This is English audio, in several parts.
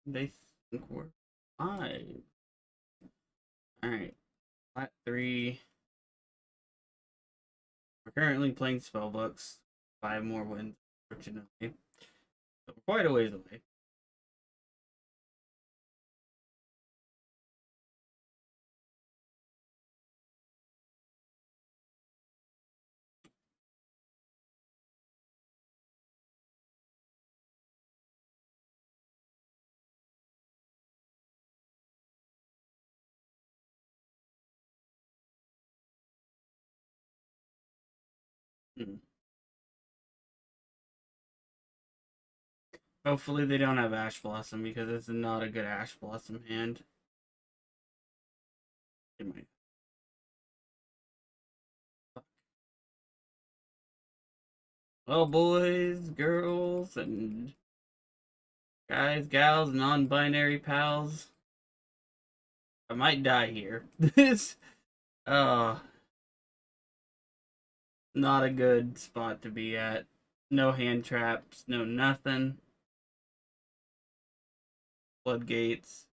They think we're five. Alright. Flat three. We're currently playing spellbooks. 5 more wins, fortunately. So we're quite a ways away. Hmm. Hopefully they don't have Ash Blossom because it's not a good Ash Blossom hand. It might. Well, boys, girls, and guys, gals, non-binary pals, I might die here. This, uh, not a good spot to be at. No hand traps, no nothing. Floodgates.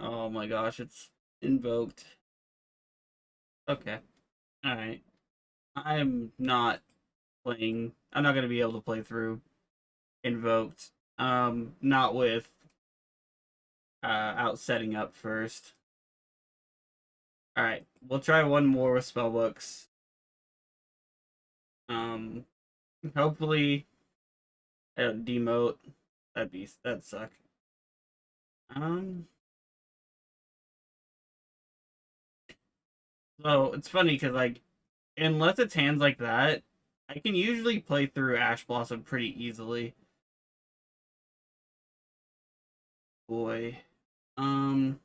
Oh my gosh, it's invoked. Okay. Alright. I'm not playing. I'm not going to be able to play through invoked. Not with out setting up first. Alright. We'll try one more with spellbooks. Um, hopefully I don't demote. That'd suck. Um, so it's funny because like unless it's hands like that, I can usually play through Ash Blossom pretty easily. Boy. Um,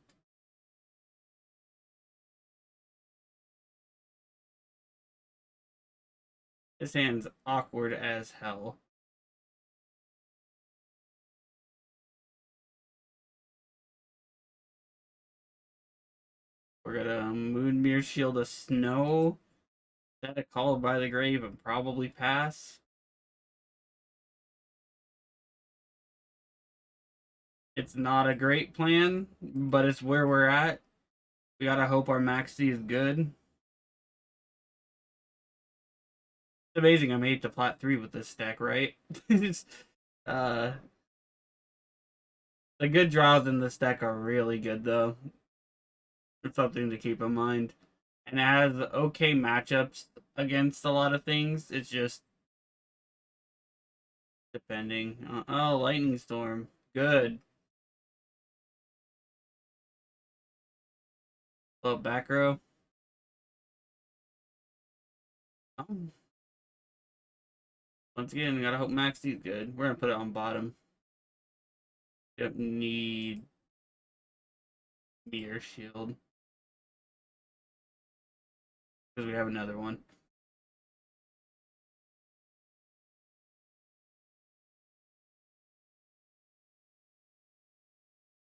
this hand's awkward as hell. We're gonna Moonmere Shield a Snow. Set a Call by the Grave and probably pass. It's not a great plan, but it's where we're at. We gotta hope our Maxi is good. It's amazing I made it to plat 3 with this deck, right? It's, uh, the good draws in this deck are really good, though. It's something to keep in mind. And it has okay matchups against a lot of things. It's just depending. Oh, Lightning Storm. Good. Oh, back row. Oh. Once again, gotta hope Maxi's good. We're gonna put it on bottom. Yep, need Meteor Shield. Because we have another one.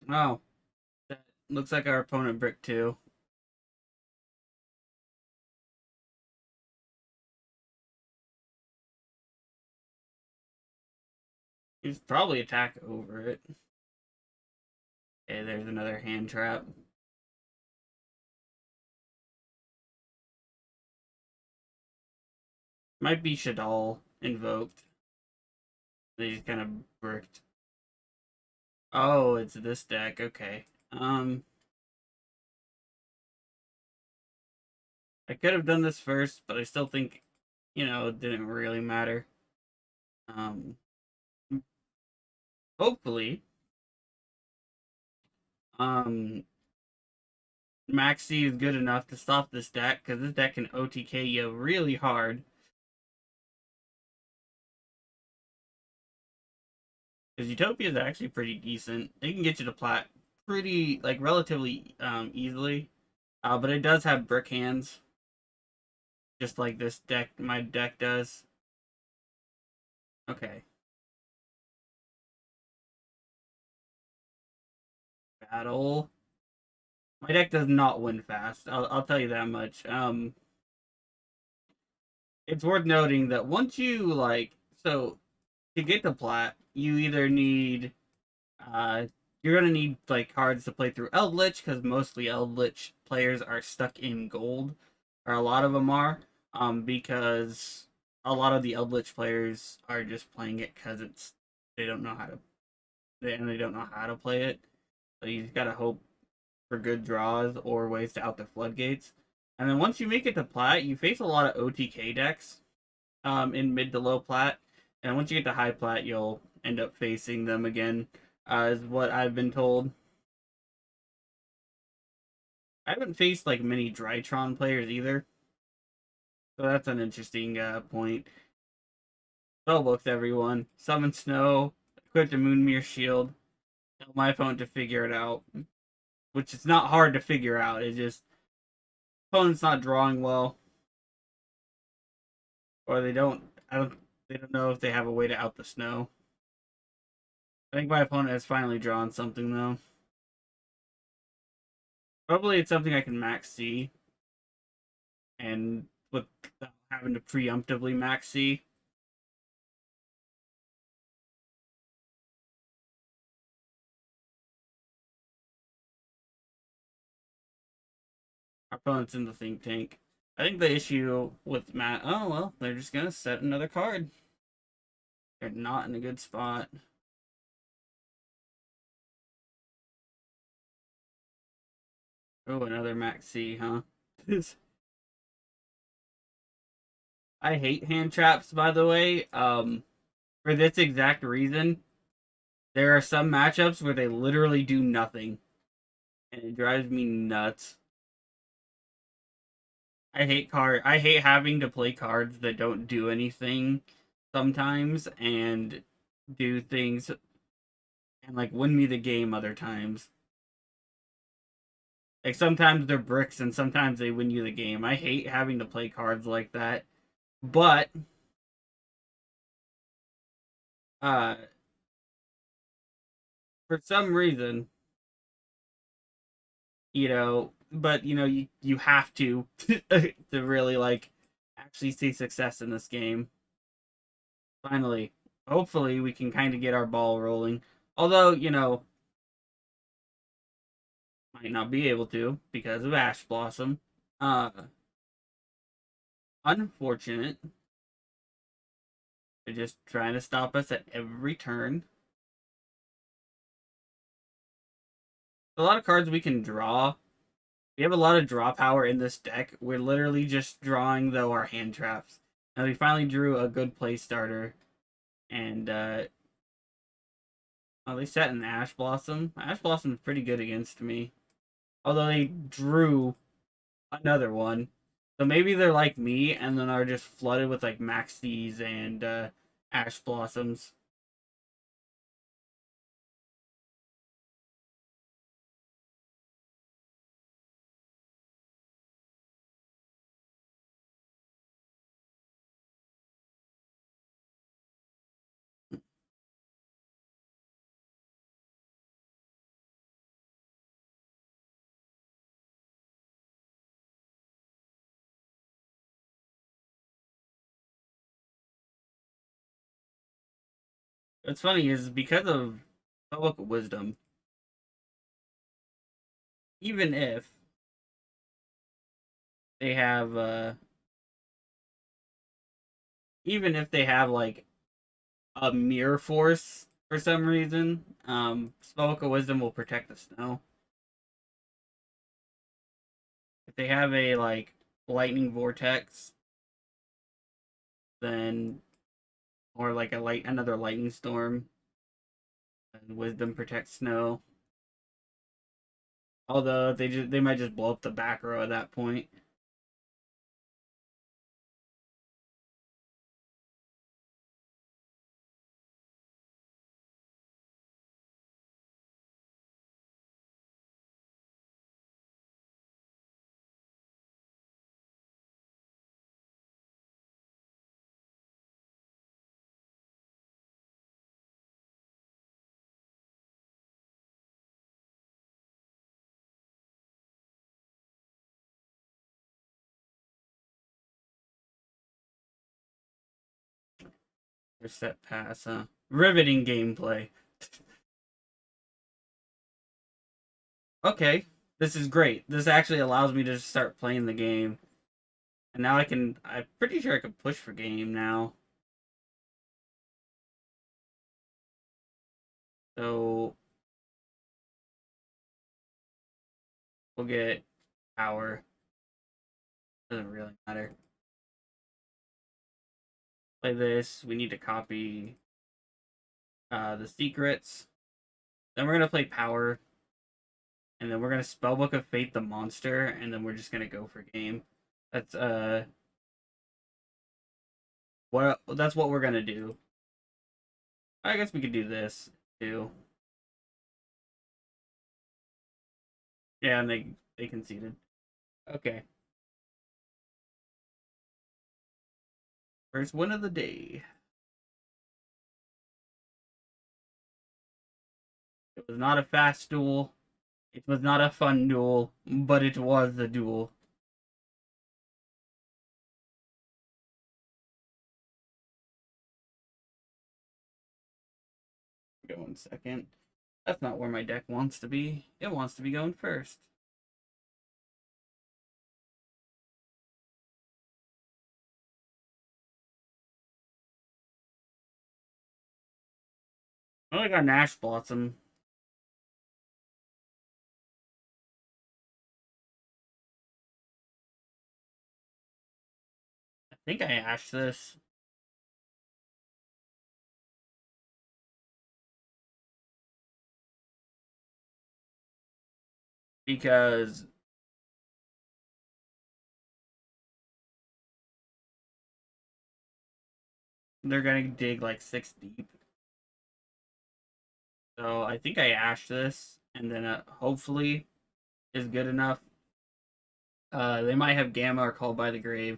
Oh. That looks like our opponent brick too. He's probably attack over it. Okay, there's another hand trap. Might be Shadal invoked. They just kind of bricked. Oh, it's this deck. Okay. I could have done this first, but I still think, it didn't really matter. Um, hopefully, um, Maxi is good enough to stop this deck because this deck can OTK you really hard. Because Utopia is actually pretty decent. It can get you to plat pretty, like, relatively easily. But it does have brick hands. Just like this deck, my deck does. Okay. Battle. My deck does not win fast. I'll tell you that much. It's worth noting that once you, like, So to get the plat, you either need uh you're gonna need like cards to play through Eldritch because mostly Eldritch players are stuck in gold, or a lot of them are, because a lot of the Eldritch players are just playing it because it's they don't know how to they don't know how to play it. So you just gotta hope for good draws or ways to out the floodgates. And then once you make it to plat, you face a lot of OTK decks in mid to low plat. And once you get to high plat, you'll end up facing them again, is what I've been told. I haven't faced like many Drytron players either, so that's an interesting point. Spellbooks, everyone. Summon Snow, equip the Moonmere Shield. Tell my opponent to figure it out, which is not hard to figure out. It's just opponent's not drawing well, or they don't. I don't. They don't know if they have a way to out the snow. I think my opponent has finally drawn something though. Probably it's something I can max C, and without having to preemptively max C. Our opponent's in the think tank. I think the issue with Matt. Oh well, they're just gonna set another card. They're not in a good spot. Oh, another max C, huh? I hate hand traps, by the way. For this exact reason, there are some matchups where they literally do nothing, and it drives me nuts. I hate having to play cards that don't do anything sometimes and do things and like win me the game other times. Like sometimes they're bricks and sometimes they win you the game. I hate having to play cards like that. But uh for some reason, you have to to really like actually see success in this game. Finally, hopefully we can kind of get our ball rolling. Although, might not be able to because of Ash Blossom. Uh Unfortunate. They're just trying to stop us at every turn. A lot of cards we can draw. We have a lot of draw power in this deck. We're literally just drawing though our hand traps. And we finally drew a good play starter. And oh, they set an Ash Blossom. Ash Blossom is pretty good against me. Although they drew another one. So maybe they're like me and then are just flooded with like Maxis and Ash Blossoms. What's funny is because of Public Wisdom, even if they have even if they have like a mirror force for some reason, Spellica Wisdom will protect the snow. If they have a like lightning vortex, then or like another lightning storm, and Wisdom protects snow. Although they might just blow up the back row at that point. Reset pass, huh? Riveting gameplay. Okay, this is great. This actually allows me to just start playing the game. And now I'm pretty sure I can push for game now. So we'll get power. Doesn't really matter. Play this. We need to copy the secrets. Then we're gonna play power. And then we're gonna spellbook of fate the monster, and then we're just gonna go for game. That's that's what we're gonna do. I guess we could do this too. Yeah, and they conceded. Okay. First win of the day. It was not a fast duel. It was not a fun duel, but it was a duel. Go 1 second. That's not where my deck wants to be. It wants to be going first. Oh, I got Nash Blossom. I think I ashed this. Because they're gonna dig like 6 deep. So I think I ashed this, and then hopefully is good enough. They might have Gamma or Called by the Grave.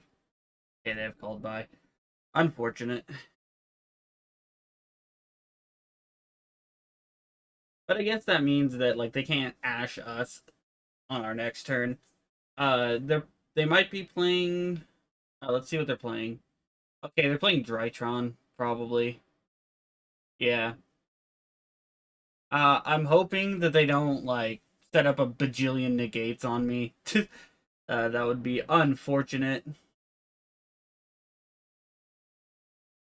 Okay, they have Called by. Unfortunate. But I guess that means that like they can't ash us on our next turn. They might be playing. Let's see what they're playing. Okay, they're playing Drytron probably. Yeah. I'm hoping that they don't like set up a bajillion negates on me. That would be unfortunate.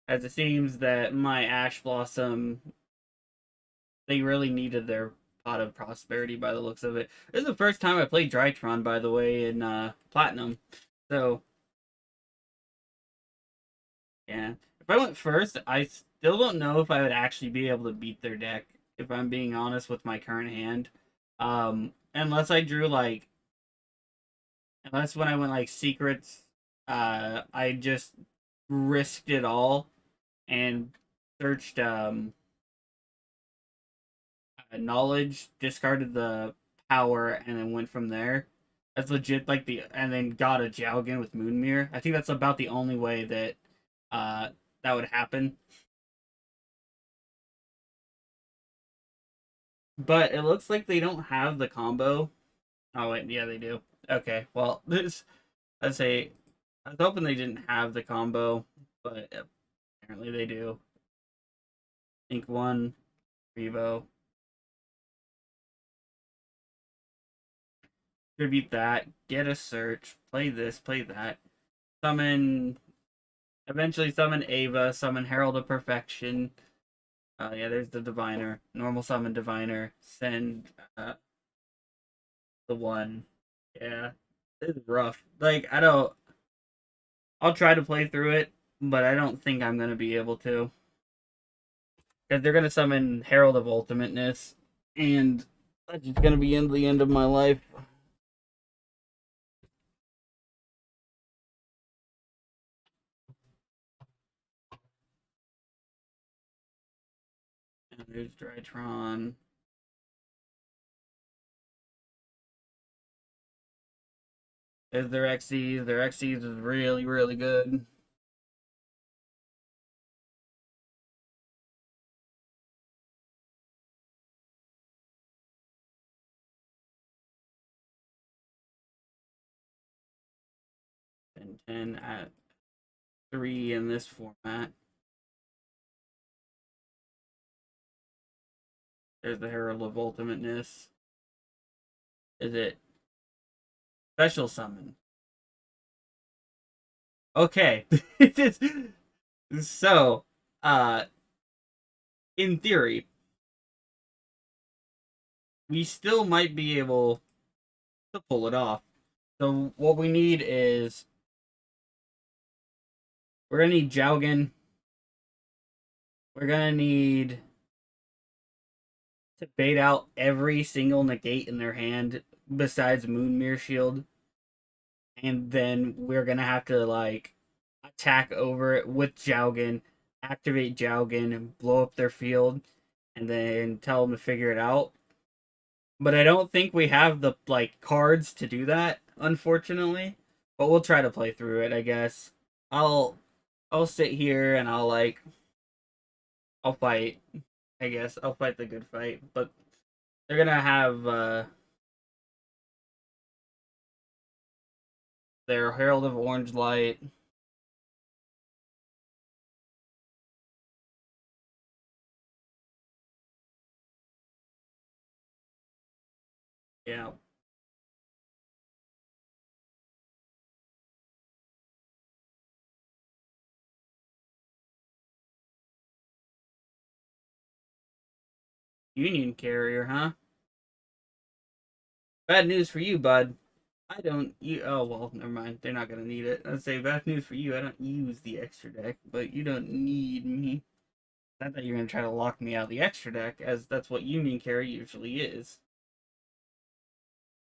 As it seems that my Ash Blossom, they really needed their pot of prosperity by the looks of it. This is the first time I played Drytron, by the way, in Platinum. So, yeah. If I went first, I still don't know if I would actually be able to beat their deck, if I'm being honest with my current hand. Unless I drew like, unless when I went like secrets, I just risked it all and searched knowledge, discarded the power, and then went from there. That's legit. Like and then got a Jowgen with Moonmere. I think that's about the only way that uh that would happen. But it looks like they don't have the combo. Oh wait, yeah they do. Okay, well this I'd say I was hoping they didn't have the combo, but apparently they do. Ink one, Revo. Tribute that, get a search, play this, play that. Summon Eventually summon Ava, summon Herald of Perfection. Yeah, there's the Diviner. Normal summon Diviner. Send the one. Yeah. It's rough. Like, I don't. I'll try to play through it, but I don't think I'm going to be able to. Because they're going to summon Herald of Ultimateness, and that's just going to be the end of my life. And there's Drytron. There's their Xyz. Their Xyz is really, really good. And 10 at 3 in this format. There's the Herald of Ultimateness. Is it special summon? Okay. So, uh, in theory, we still might be able to pull it off. So what we need is we're gonna need Jowgen. We're gonna need to bait out every single negate in their hand besides Moonmere Shield. And then we're gonna have to like attack over it with Jowgen, activate Jowgen, and blow up their field, and then tell them to figure it out. But I don't think we have the like cards to do that, unfortunately. But we'll try to play through it, I guess. I'll I'll sit here and I'll fight. I guess I'll fight the good fight. But they're gonna have their Herald of Orange Light. Yeah. Union Carrier, huh? Bad news for you, bud. I don't. Oh well, never mind. They're not gonna need it. I'd say bad news for you. I don't use the extra deck, but you don't need me. I thought you were gonna try to lock me out of the extra deck, as that's what Union Carry usually is.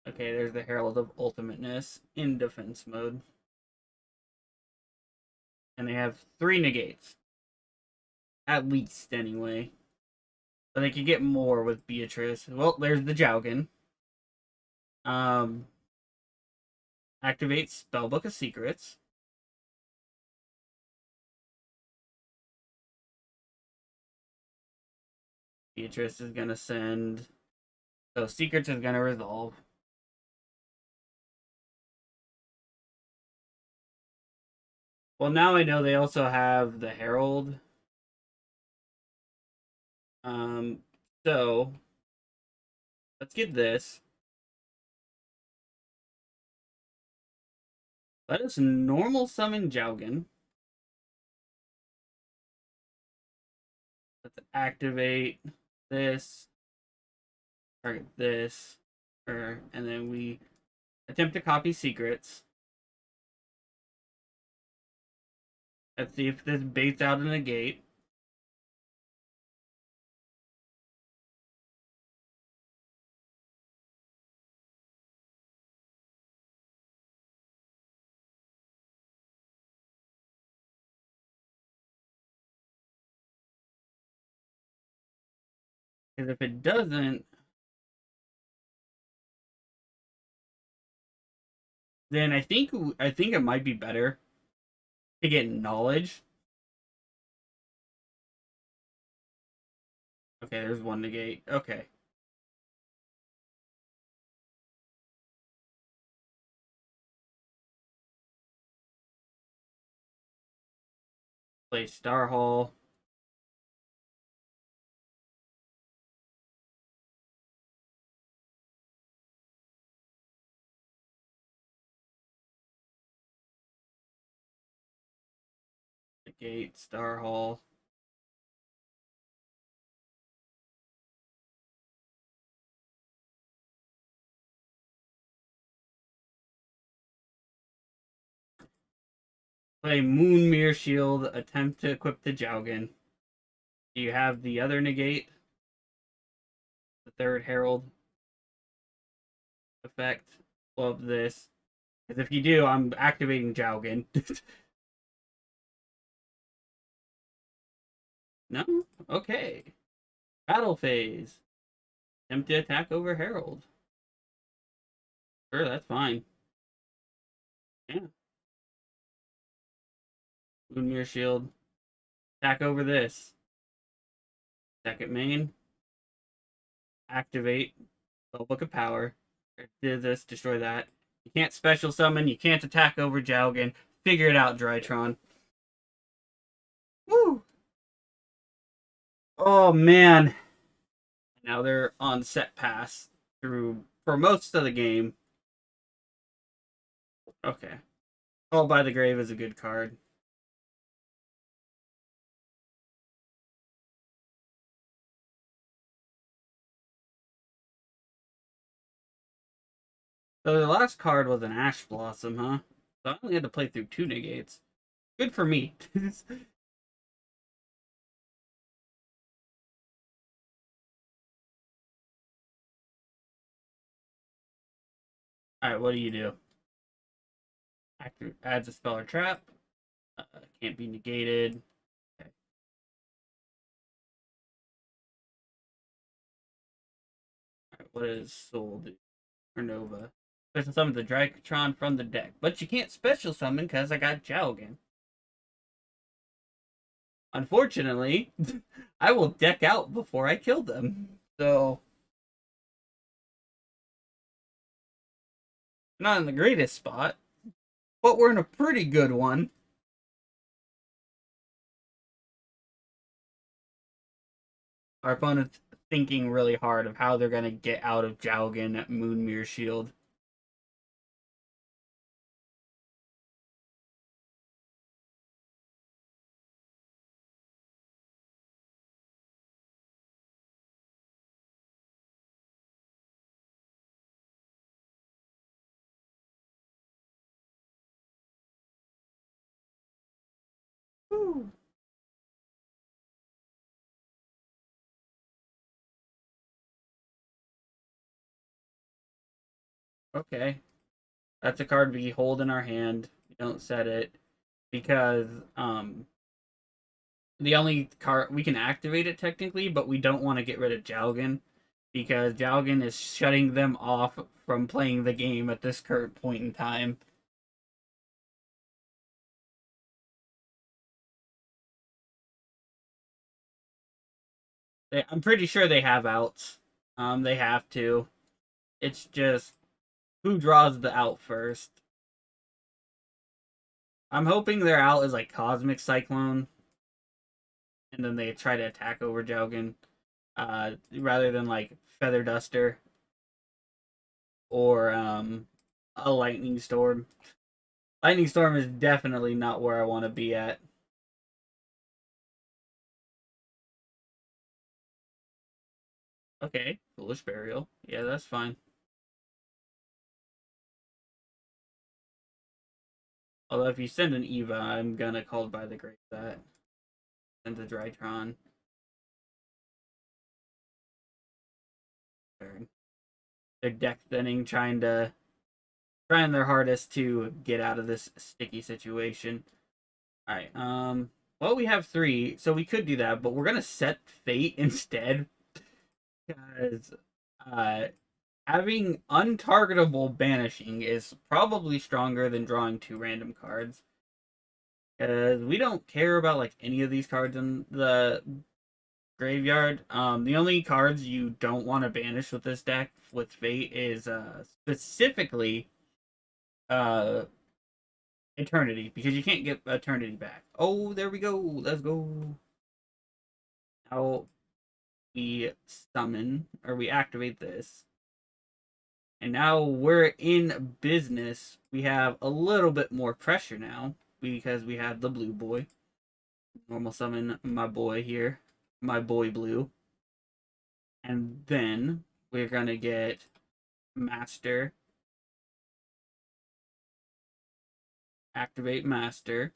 Okay, there's the Herald of Ultimateness in defense mode, and they have 3 negates, at least anyway. But they could get more with Beatrice. Well, there's the Jowgen. Activate Spellbook of Secrets. Beatrice is gonna send. So Secrets is gonna resolve. Well, now I know they also have the Herald. So let's get this. Let us normal summon Jowgen. Let's activate this. Target this. And then we attempt to copy secrets. Let's see if this baits out a negate. Because if it doesn't, then I think it might be better to get knowledge. Okay, there's one negate. Okay. Play Star Hall. Negate Star Hall. Play Moonmere Shield. Attempt to equip the Jowgen. Do you have the other negate? The third Herald effect of this. Because if you do, I'm activating Jowgen. No? Okay. Battle phase. Attempt to attack over Herald. Sure, that's fine. Yeah. Moonmere Shield. Attack over this. Second main. Activate. Book of Power. Did this, destroy that. You can't special summon, you can't attack over Jowgen. Figure it out, Drytron. Woo! Oh man. Now they're on set pass through for most of the game. Okay. Called by the Grave is a good card. So the last card was an Ash Blossom, huh? So I only had to play through 2 negates. Good for me. Alright, what do you do? Active adds a spell or trap. Can't be negated. Okay. Alright, what does Soul do? Or Nova? Special summon the Dragotron from the deck. But you can't special summon because I got Jowgen. Unfortunately, I will deck out before I kill them. So, not in the greatest spot, but we're in a pretty good one. Our opponent's thinking really hard of how they're going to get out of Jowgen at Moonmere Shield. Woo. Okay. That's a card we hold in our hand. We don't set it because the only card we can activate it technically, but we don't want to get rid of Jowgen because Jowgen is shutting them off from playing the game at this current point in time. I'm pretty sure they have outs. They have to. It's just who draws the out first. I'm hoping their out is like Cosmic Cyclone, and then they try to attack over Jowgen, rather than like Feather Duster or a Lightning Storm. Lightning Storm is definitely not where I want to be at. Okay, Foolish Burial. Yeah, that's fine. Although if you send an Eva, I'm gonna call by the Grave that. Send the Drytron. They're deck thinning, trying their hardest to get out of this sticky situation. All right. Well, we have 3, so we could do that, but we're gonna set Fate instead because uh, having untargetable banishing is probably stronger than drawing 2 random cards. Because we don't care about like any of these cards in the graveyard. The only cards you don't want to banish with this deck with Fate is specifically uh Eternity, because you can't get Eternity back. Oh, there we go. Let's go. Now we summon, or we activate this. And now we're in business. We have a little bit more pressure now because we have the blue boy. Normal summon my boy here. My boy blue. And then we're going to get Master. Activate Master.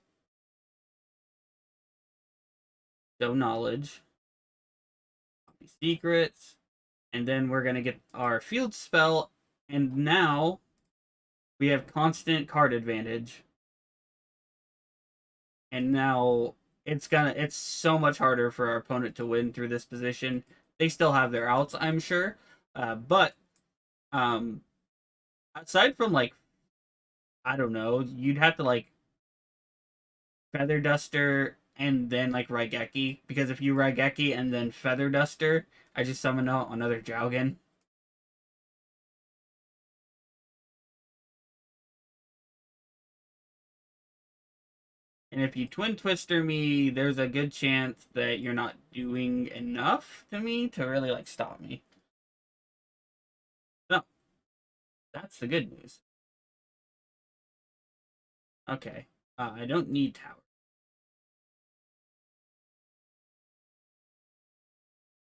Show Knowledge. Copy Secrets. And then we're going to get our field spell. And now we have constant card advantage. And now it's so much harder for our opponent to win through this position. They still have their outs, I'm sure. But um aside from like, I don't know, you'd have to like Feather Duster and then like Raigeki, because if you Raigeki and then Feather Duster, I just summon out another Jowgen. And if you twin twister me, there's a good chance that you're not doing enough to me to really like stop me. So that's the good news. Okay. I don't need tower.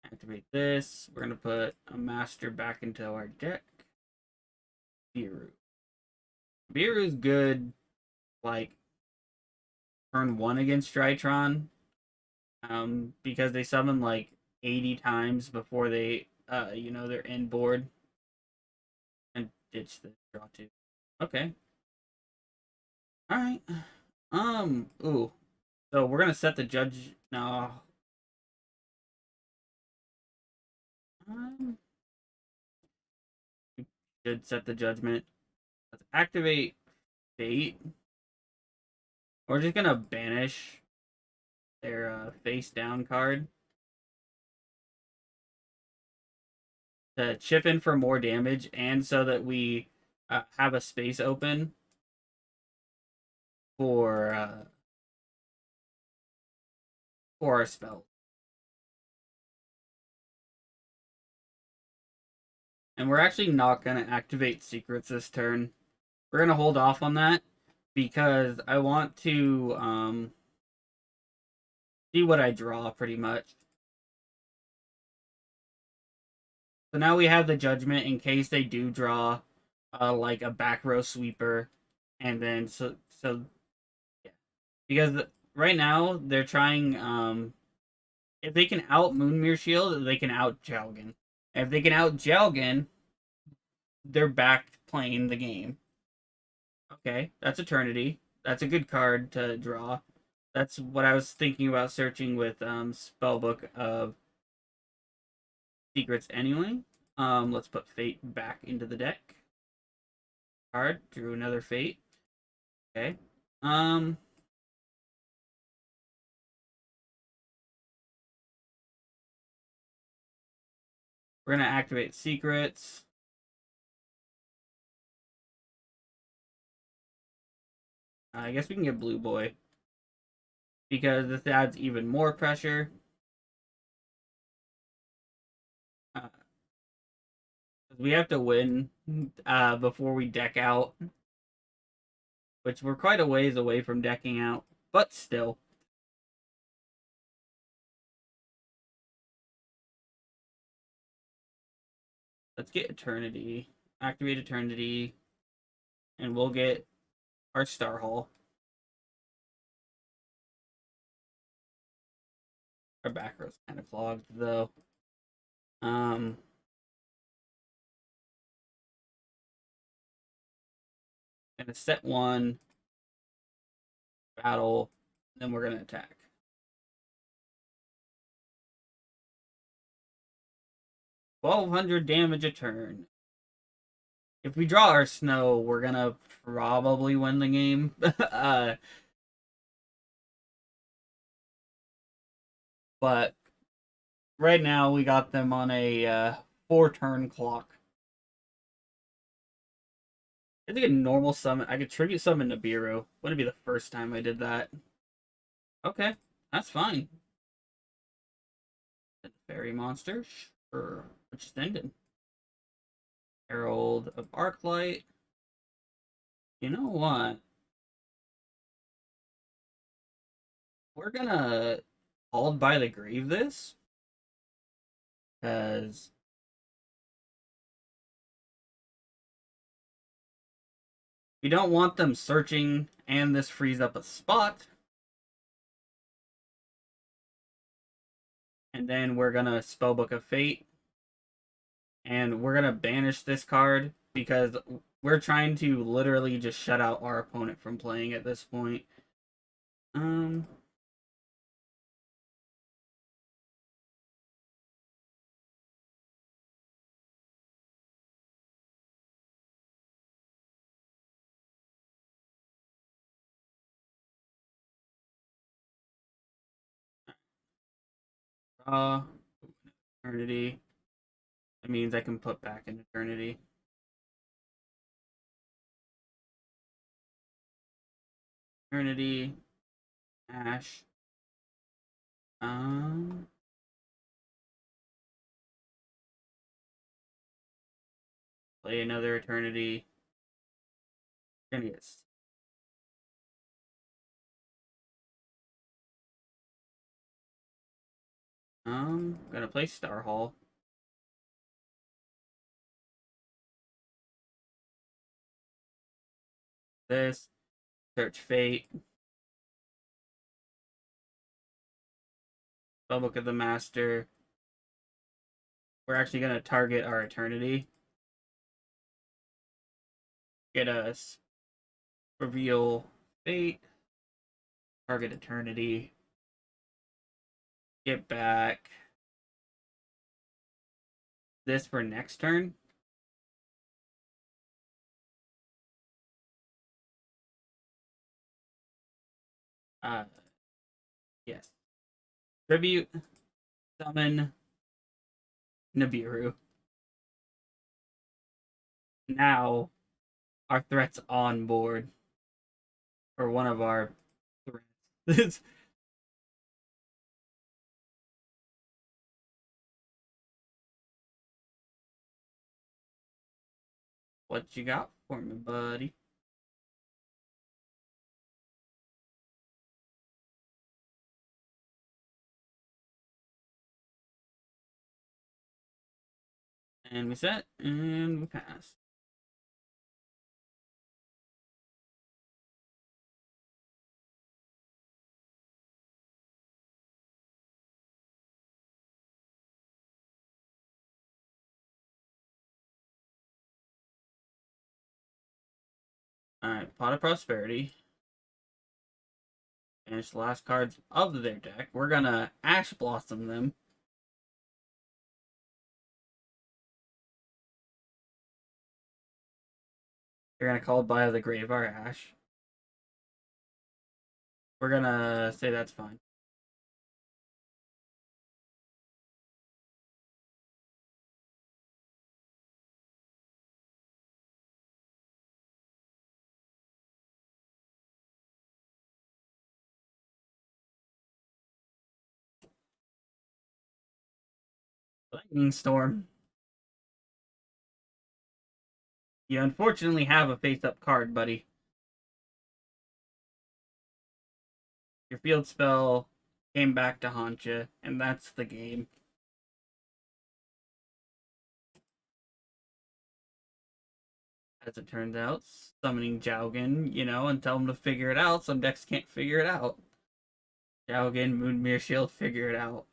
Activate this. We're gonna put a master back into our deck. Biru. Biru's good like turn 1 against Drytron. Because they summon like 80 times before they they're in board. And ditch the draw 2. Okay. Alright. Ooh. So we're gonna set the judge. No. We should set the judgment. Let's activate Fate. We're just gonna banish their face down card to chip in for more damage, and so that we have a space open for our spell. And we're actually not going to activate secrets this turn. We're going to hold off on that because I want to see what I draw pretty much. So now we have the judgment in case they do draw like a back row sweeper. And then so yeah. Because right now they're trying if they can out Moonmere Shield, they can out Jalgan. If they can out Jalgan, they're back playing the game. Okay, that's Eternity. That's a good card to draw. That's what I was thinking about searching with Spellbook of Secrets anyway. Let's put Fate back into the deck. Card, drew another Fate. Okay. We're gonna activate Secrets. I guess we can get Blue Boy because this adds even more pressure. We have to win before we deck out, which we're quite a ways away from decking out, but still. Let's get Eternity, activate Eternity, and we'll get our Star Hall. Our back row's kind of clogged though. Gonna set one, battle, then we're gonna attack. 1200 damage a turn. If we draw our snow, we're gonna probably win the game. But right now we got them on a 4-turn clock. I think a normal summon. I could tribute summon Nibiru. Wouldn't be the first time I did that. Okay, that's fine. Fairy monster, sure. Which is ended. Herald of Arclight. You know what? We're gonna Called by the Grave this. Because we don't want them searching and this frees up a spot. And then we're gonna Spellbook of Fate. And we're gonna banish this card because we're trying to literally just shut out our opponent from playing at this point. Eternity. That means I can put back in Eternity. Eternity. Ash. Um, Play another Eternity. Gonna get. Gonna play Star Hall. This. Search Fate. Spellbook of the Master. We're actually gonna target our Eternity. Get us reveal Fate. Target Eternity. Get back this for next turn. Uh, yes. Tribute. Summon Nibiru. Now our threat's on board. Or one of our threats. What you got for me, buddy? And we set, and we pass. Alright, Pot of Prosperity. Finish the last cards of their deck. We're gonna Ash Blossom them. You're gonna call by the grave our Ash. We're gonna say that's fine. Lightning Storm. You unfortunately have a face-up card, buddy. Your field spell came back to haunt you, and that's the game. As it turns out, summoning Jowgen, and tell him to figure it out. Some decks can't figure it out. Jowgen, Moonmere Shield, figure it out.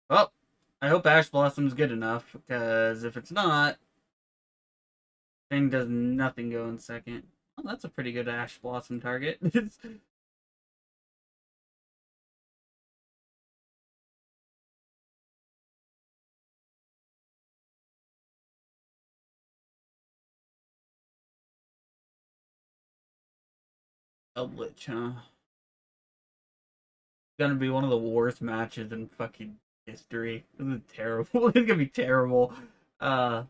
Well, I hope Ash Blossom's good enough, because if it's not, thing does nothing go in second. Well, that's a pretty good Ash Blossom target. Eldritch, huh? Gonna be one of the worst matches in fucking history. This is terrible. It's gonna be terrible. Uh,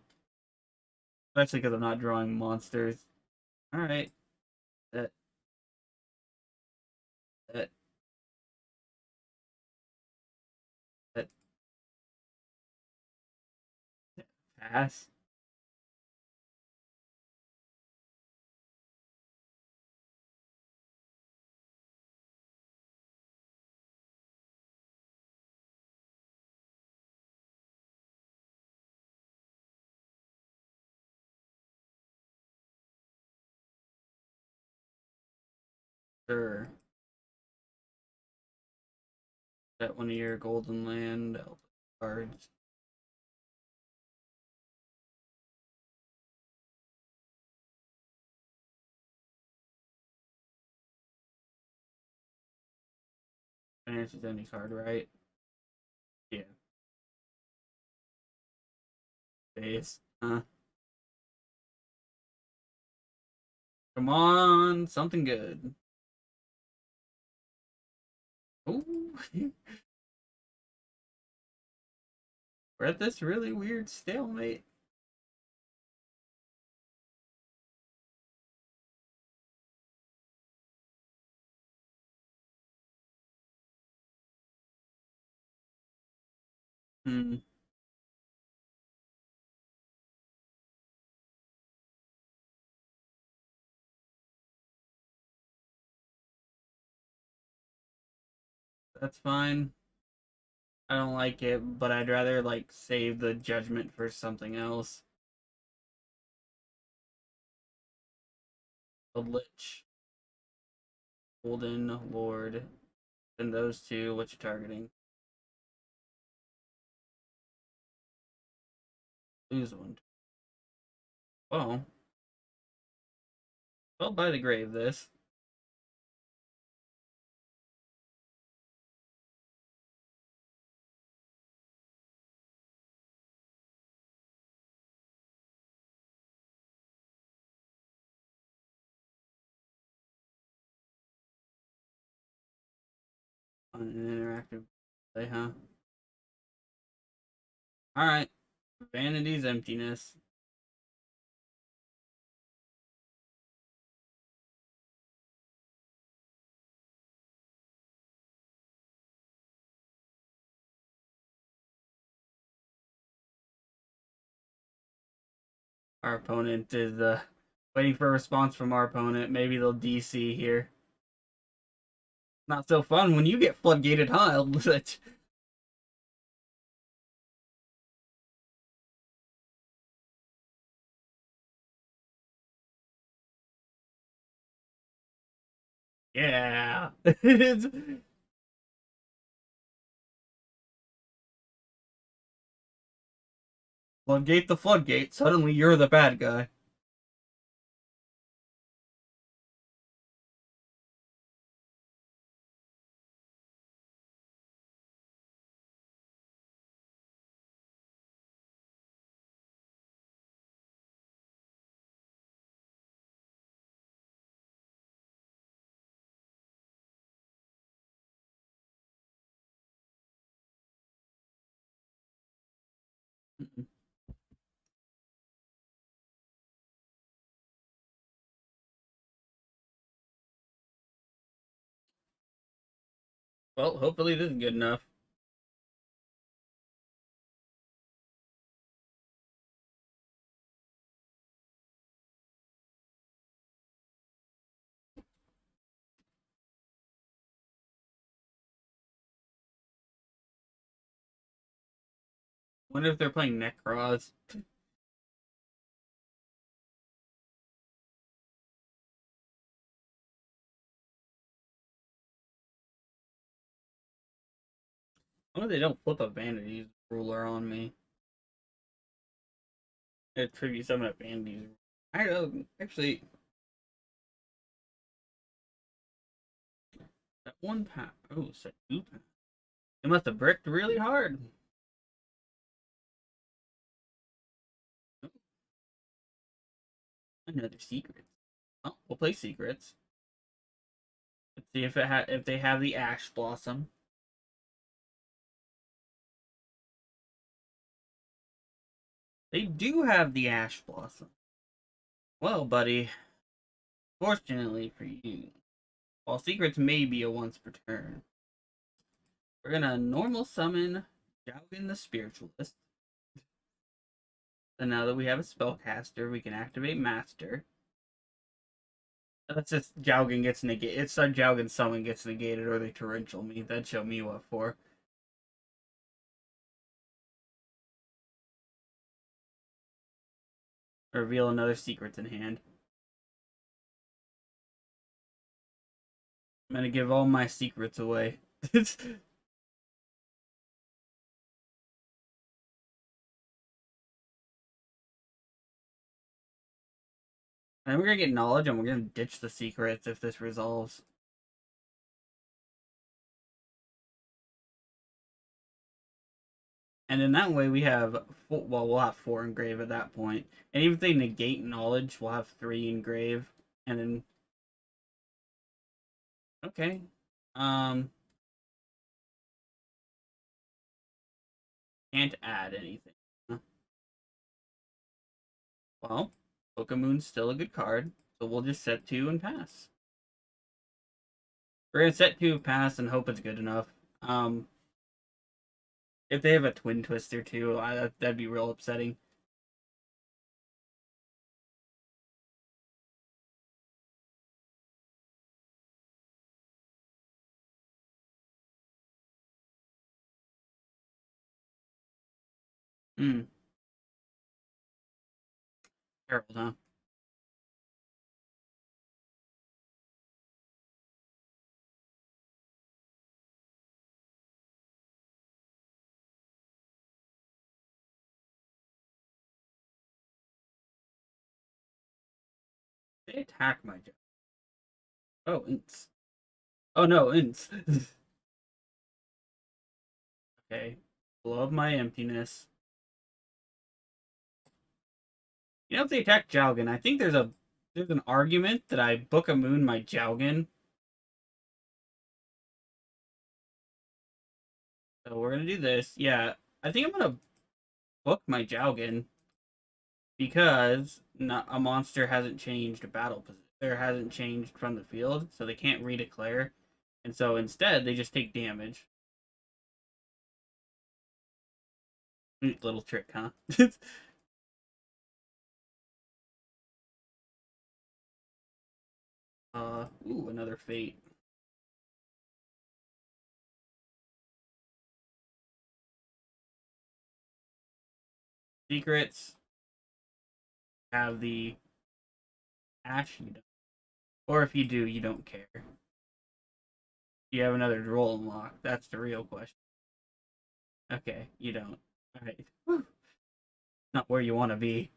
Especially because I'm not drawing monsters. All right, that that that pass. Sure. That one of your golden land cards. Finishes any card, right? Yeah. face. Come on, something good. Ooh. We're at this really weird stalemate. Hmm. That's fine. I don't like it, but I'd rather like save the judgment for something else. The Lich, Golden Lord, and those two. What you targeting? Lose one. Well, well, by the grave. This on an interactive play, huh? All right. Vanity's emptiness. Our opponent is waiting for a response from our opponent. Maybe they'll DC here. Not so fun when you get floodgated, huh? Yeah. Floodgate the floodgate. Suddenly you're the bad guy. Well, hopefully this is good enough. Wonder if they're playing Necros. I wonder if they don't flip a Vanity's ruler on me. It tribute summon a Vanity's. I don't know. Actually, that one pack. Oh, set two pack. They must have bricked really hard. Another secret. Oh, we'll play secrets. Let's see if they have the Ash Blossom. They do have the Ash Blossom. Well, buddy, fortunately for you, while secrets may be a once per turn, we're gonna normal summon Jaugen the Spiritualist. And now that we have a spellcaster, we can activate Master. That's just Jaugen gets negated. It's a Jaugen summon gets negated, or they torrential me. That'd show me what for. Reveal another secrets in hand. I'm gonna give all my secrets away. And we're gonna get knowledge, and we're gonna ditch the secrets if this resolves. And then that way we have four, well, we'll have four engrave at that point. And even if they negate knowledge, we'll have three engrave. And then okay. Um can't add anything. Well, Pokemoon's still a good card, so we'll just set two and pass. We're gonna set two, pass, and hope it's good enough. If they have a Twin Twister too, that'd be real upsetting. Hmm. Harold, huh? They attack my job. Oh, ints. Oh no, ints. Okay. Love my emptiness. You know, if they attack Jowgen, I think there's an argument that I book a moon my Jowgen. So we're gonna do this. Yeah, I think I'm gonna book my Jowgen because not, a monster hasn't changed a battle position. There hasn't changed from the field, so they can't redeclare. And so instead, they just take damage. Neat little trick, huh? Ooh, another fate. Secrets have the Ash, you don't. Or if you do, you don't care. You have another role unlock. That's the real question. Okay, you don't. Alright. Not where you want to be.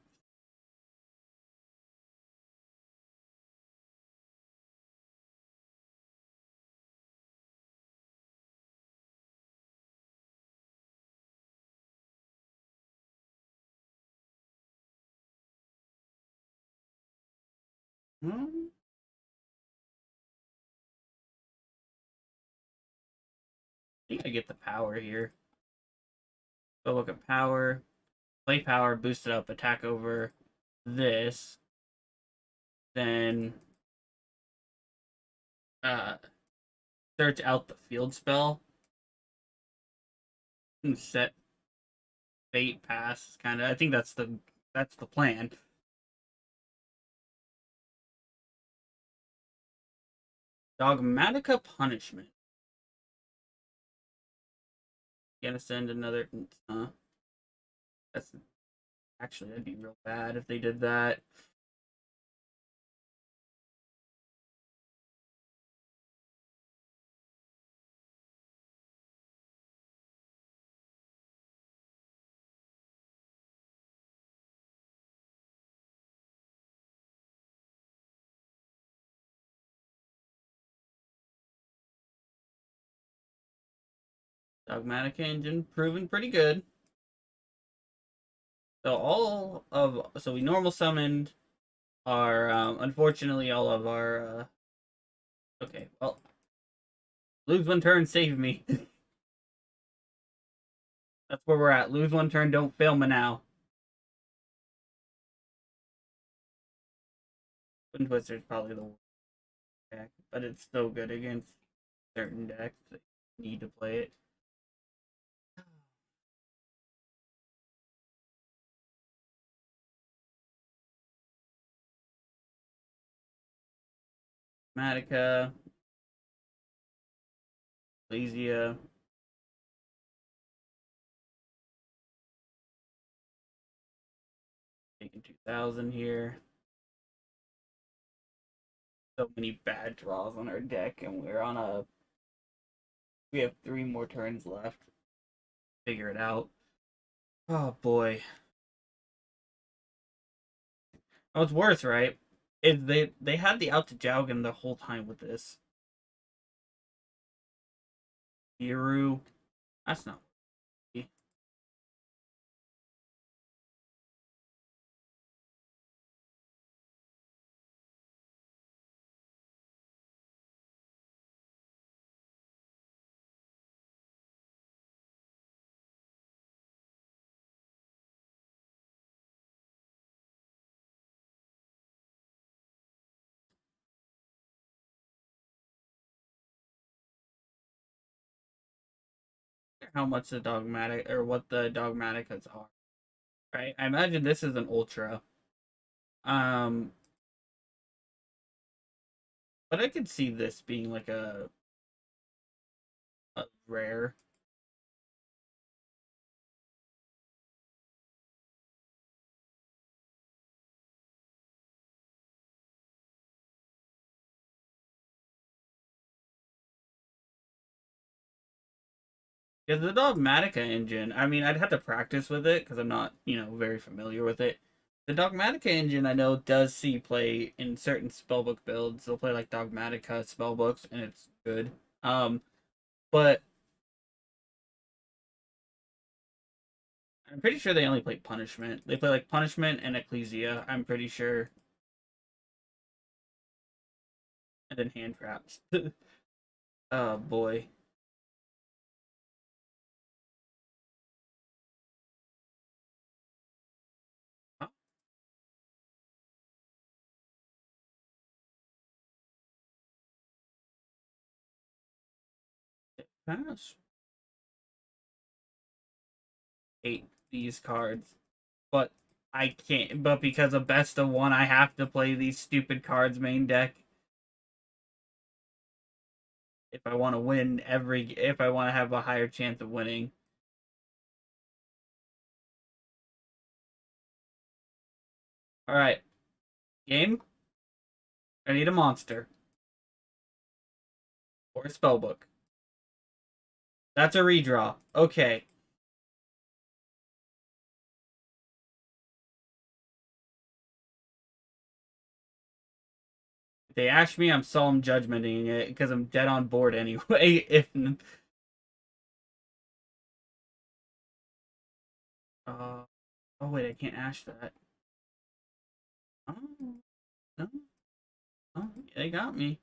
Hmm? I think I get the power here. So look at power. Play power, boost it up, attack over this. Then uh search out the field spell and set fate pass kinda. I think that's the plan. Dogmatica punishment. Gonna send another that's actually that'd be real bad if they did that. Dogmatic engine proven pretty good. So we normal summoned our unfortunately all of our okay, well, lose one turn, save me. That's where we're at. Lose one turn, don't fail me now. Twin Twister is probably the worst deck, but it's so good against certain decks that need to play it. Matica, Lesia, taking 2000 here. So many bad draws on our deck, and we have three more turns left. Figure it out. Oh boy. Oh, it's worse, right? Is they had the out to Jowgen the whole time with this. Iru. That's not. how much the dogmatic or what the dogmaticas are. Right? I imagine this is an ultra. Um, but I could see this being like a rare. Because the Dogmatica engine, I mean, I'd have to practice with it because I'm not, very familiar with it. The Dogmatica engine, I know, does see play in certain spellbook builds. They'll play like Dogmatica spellbooks, and it's good. But I'm pretty sure they only play Punishment. They play like Punishment and Ecclesia. I'm pretty sure, and then Hand Traps. Oh boy, oh, pass. Hate these cards, but I can't. But because of best of one, I have to play these stupid cards main deck if I want to win if I want to have a higher chance of winning. All right, game. I need a monster or a spellbook. That's a redraw. Okay. If they ask me, I'm solemn judgmenting it because I'm dead on board anyway. If uh, oh wait, I can't ash that. Oh no, oh they got me.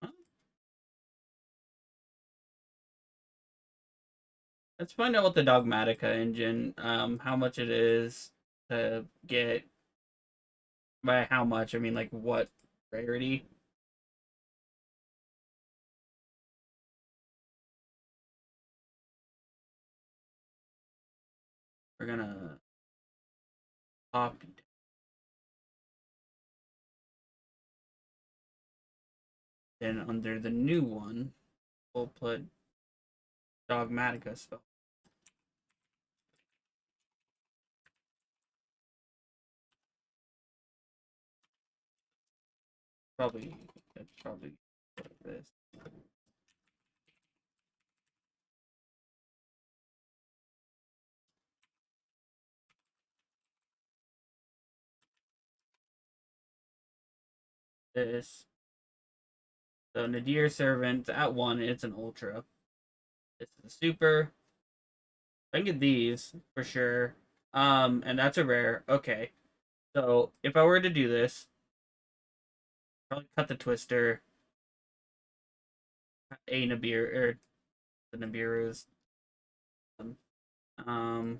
Oh, let's find out what the Dogmatica engine, how much it is to get. By how much? I mean, like what rarity? We're gonna copy. Then under the new one, we'll put Dogmatica spell. Probably that's probably this. This. So Nadir Servant at one, it's an ultra. This is a super. I can get these for sure. And that's a rare. Okay. So if I were to do this, probably cut the twister, a Nabir or the Nabirus. Um,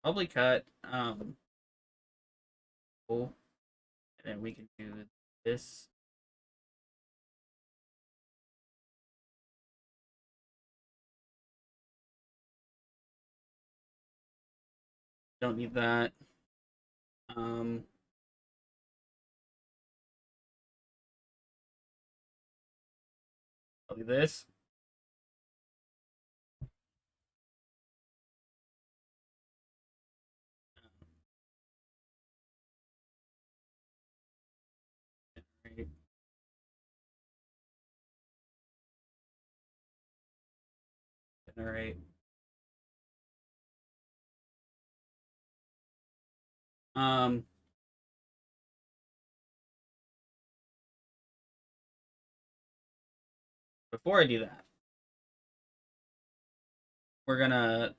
probably cut. Cool. And then we can do this. Don't need that. Um, I'll do this. Right. All right. Um, Before I do that, we're gonna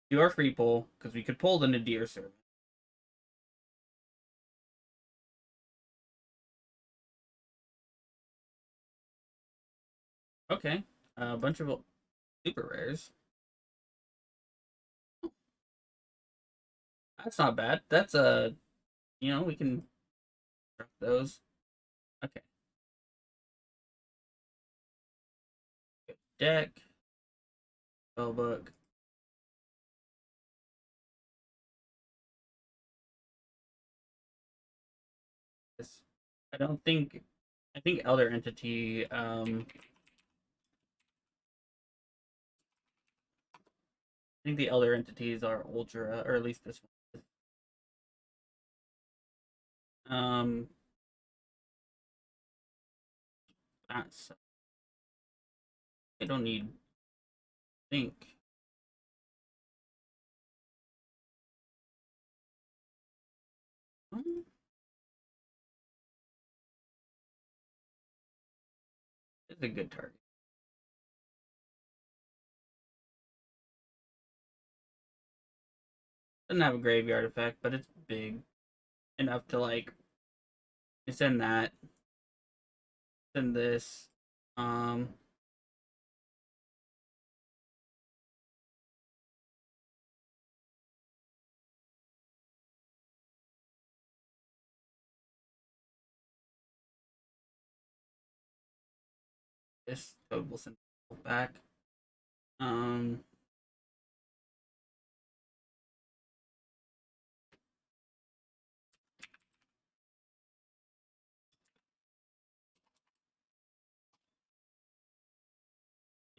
do our free pull because we could pull the Nadir servant. Okay. A bunch of Super rares. That's not bad. That's a, we can drop those. Okay. Deck, spellbook. This. I don't think. I think Elder Entity. I think the Elder Entities are ultra, or at least this one. That's. I don't need. Think. Hmm, it's a good target. Doesn't have a graveyard effect, but it's big enough to like send that, send this. Um, this code will send back. Um,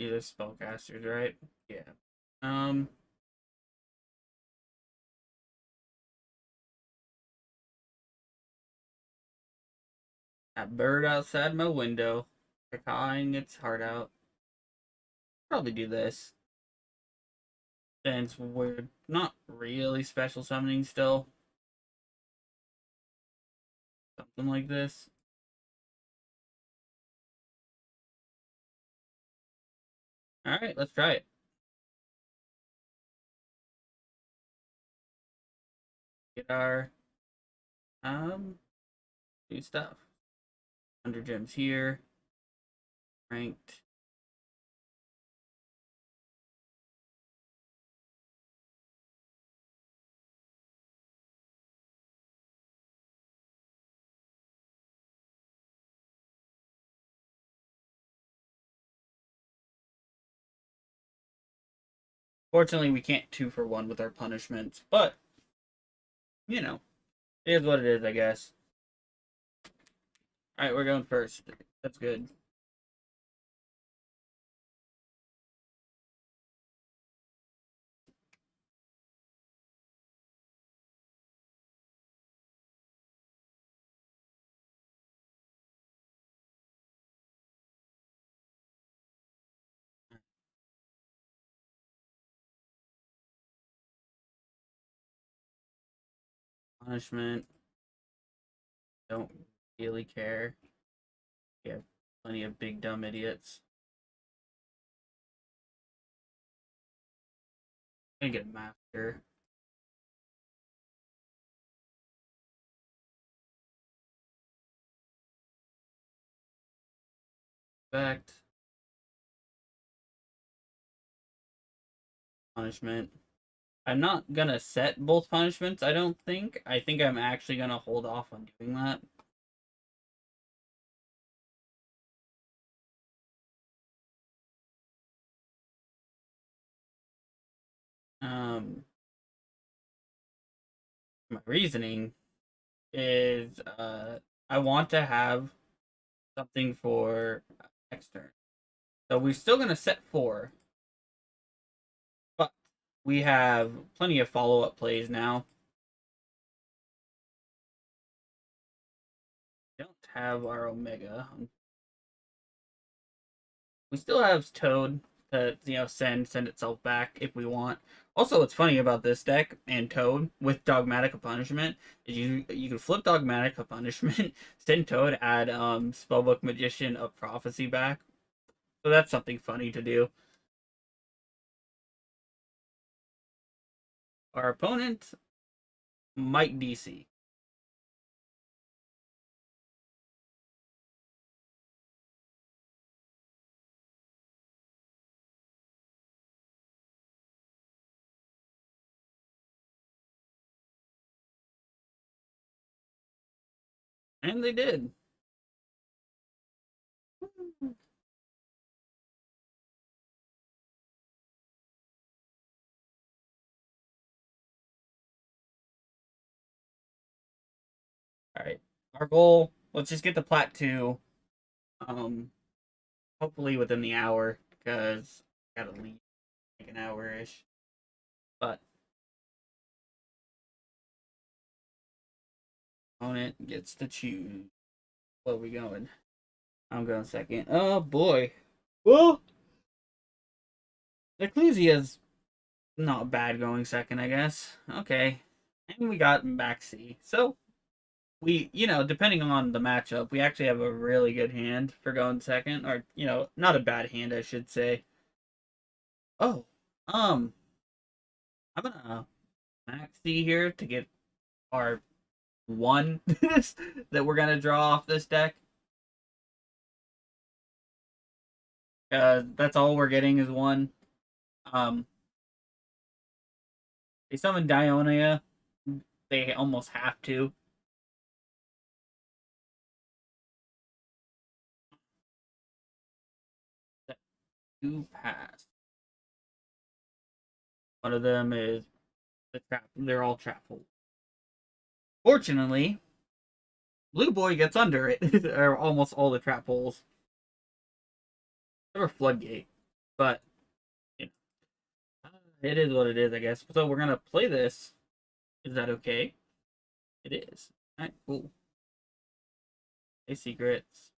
Either spellcasters, right? Yeah. Um, that bird outside my window, cawing its heart out. Probably do this since we're not really special summoning still. Something like this. All right, let's try it. Get our new stuff. 100 gems here. Ranked. Fortunately, we can't 2-for-1 with our punishments, but you know, it is what it is, I guess. All right, we're going first. That's good. Punishment. Don't really care. We have plenty of big dumb idiots. Gonna get a master. Effect. Punishment. I'm not gonna set both punishments, I don't think. I think I'm actually gonna hold off on doing that. Um, my reasoning is I want to have something for next turn. So we're still gonna set 4, but we have plenty of follow-up plays now. We don't have our Omega. We still have Toad to send itself back if we want. Also, what's funny about this deck and Toad with Dogmatic Punishment is you can flip Dogmatic Punishment, send Toad, add Spellbook Magician of Prophecy back. So that's something funny to do. Our opponent might DC. And they did. Alright. Our goal, let's just get the plat 2. Um, hopefully within the hour, because I gotta leave like an hour-ish. But opponent gets to choose. Where are we going? I'm going second. Oh boy. Well, Ecclesia's not bad going second, I guess. Okay. And we got Maxi. So depending on the matchup, we actually have a really good hand for going second. Or, not a bad hand, I should say. Oh. Um, I'm gonna Maxi here to get our one that we're gonna draw off this deck. That's all we're getting is one. Um, they summon Dionia. They almost have to. Two pass. One of them is the trap. They're all trap holes. Fortunately, Blue Boy gets under it, or almost all the trap holes. Or Floodgate, but you know, it is what it is, I guess. So we're gonna play this. Is that okay? It is. All right, cool. Hey, secrets.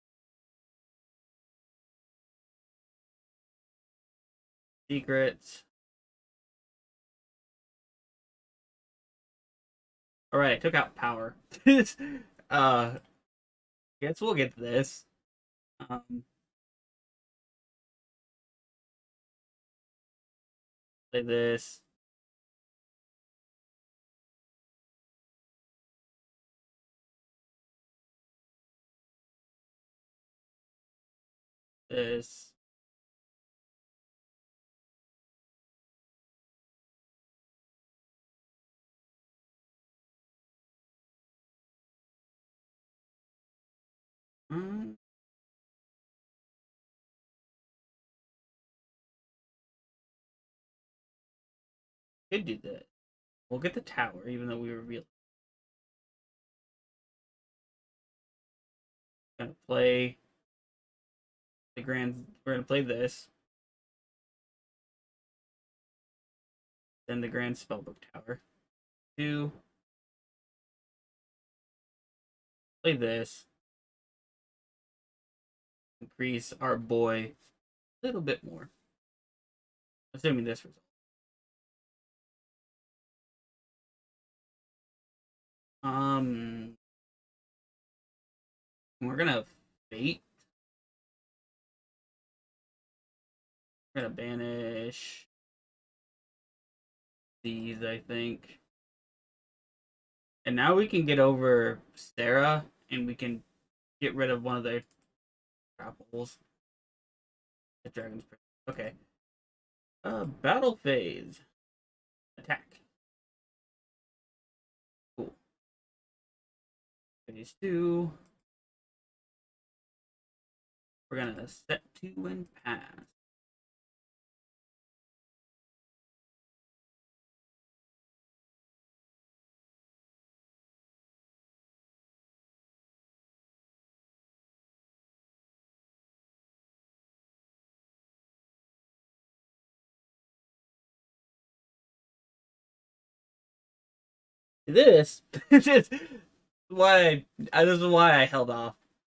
Secrets. All right, I took out power. Guess we'll get to this. Um, play this. This. Mm, could do that. We'll get the tower, even though we revealed. Gonna play the grand. We're gonna play this. Then the grand spellbook tower. Two. Play this. Increase our boy a little bit more. Assuming this result. Um, we're gonna fate. We're gonna banish these, I think. And now we can get over Sarah, and we can get rid of one of the grapples. The dragon's okay. Battle phase. Attack. Cool. Phase 2. We're gonna set 2 and pass. This is why this is why I held off.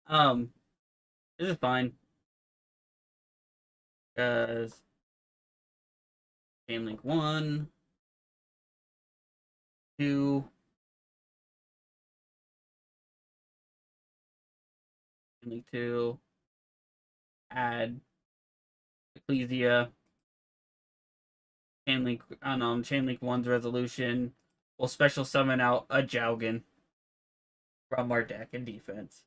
Um, this is fine because Game Link 1, 2, Game Link 2, add Ecclesia, Chain Link 1's resolution. We'll special summon out a Jowgen from our deck in defense.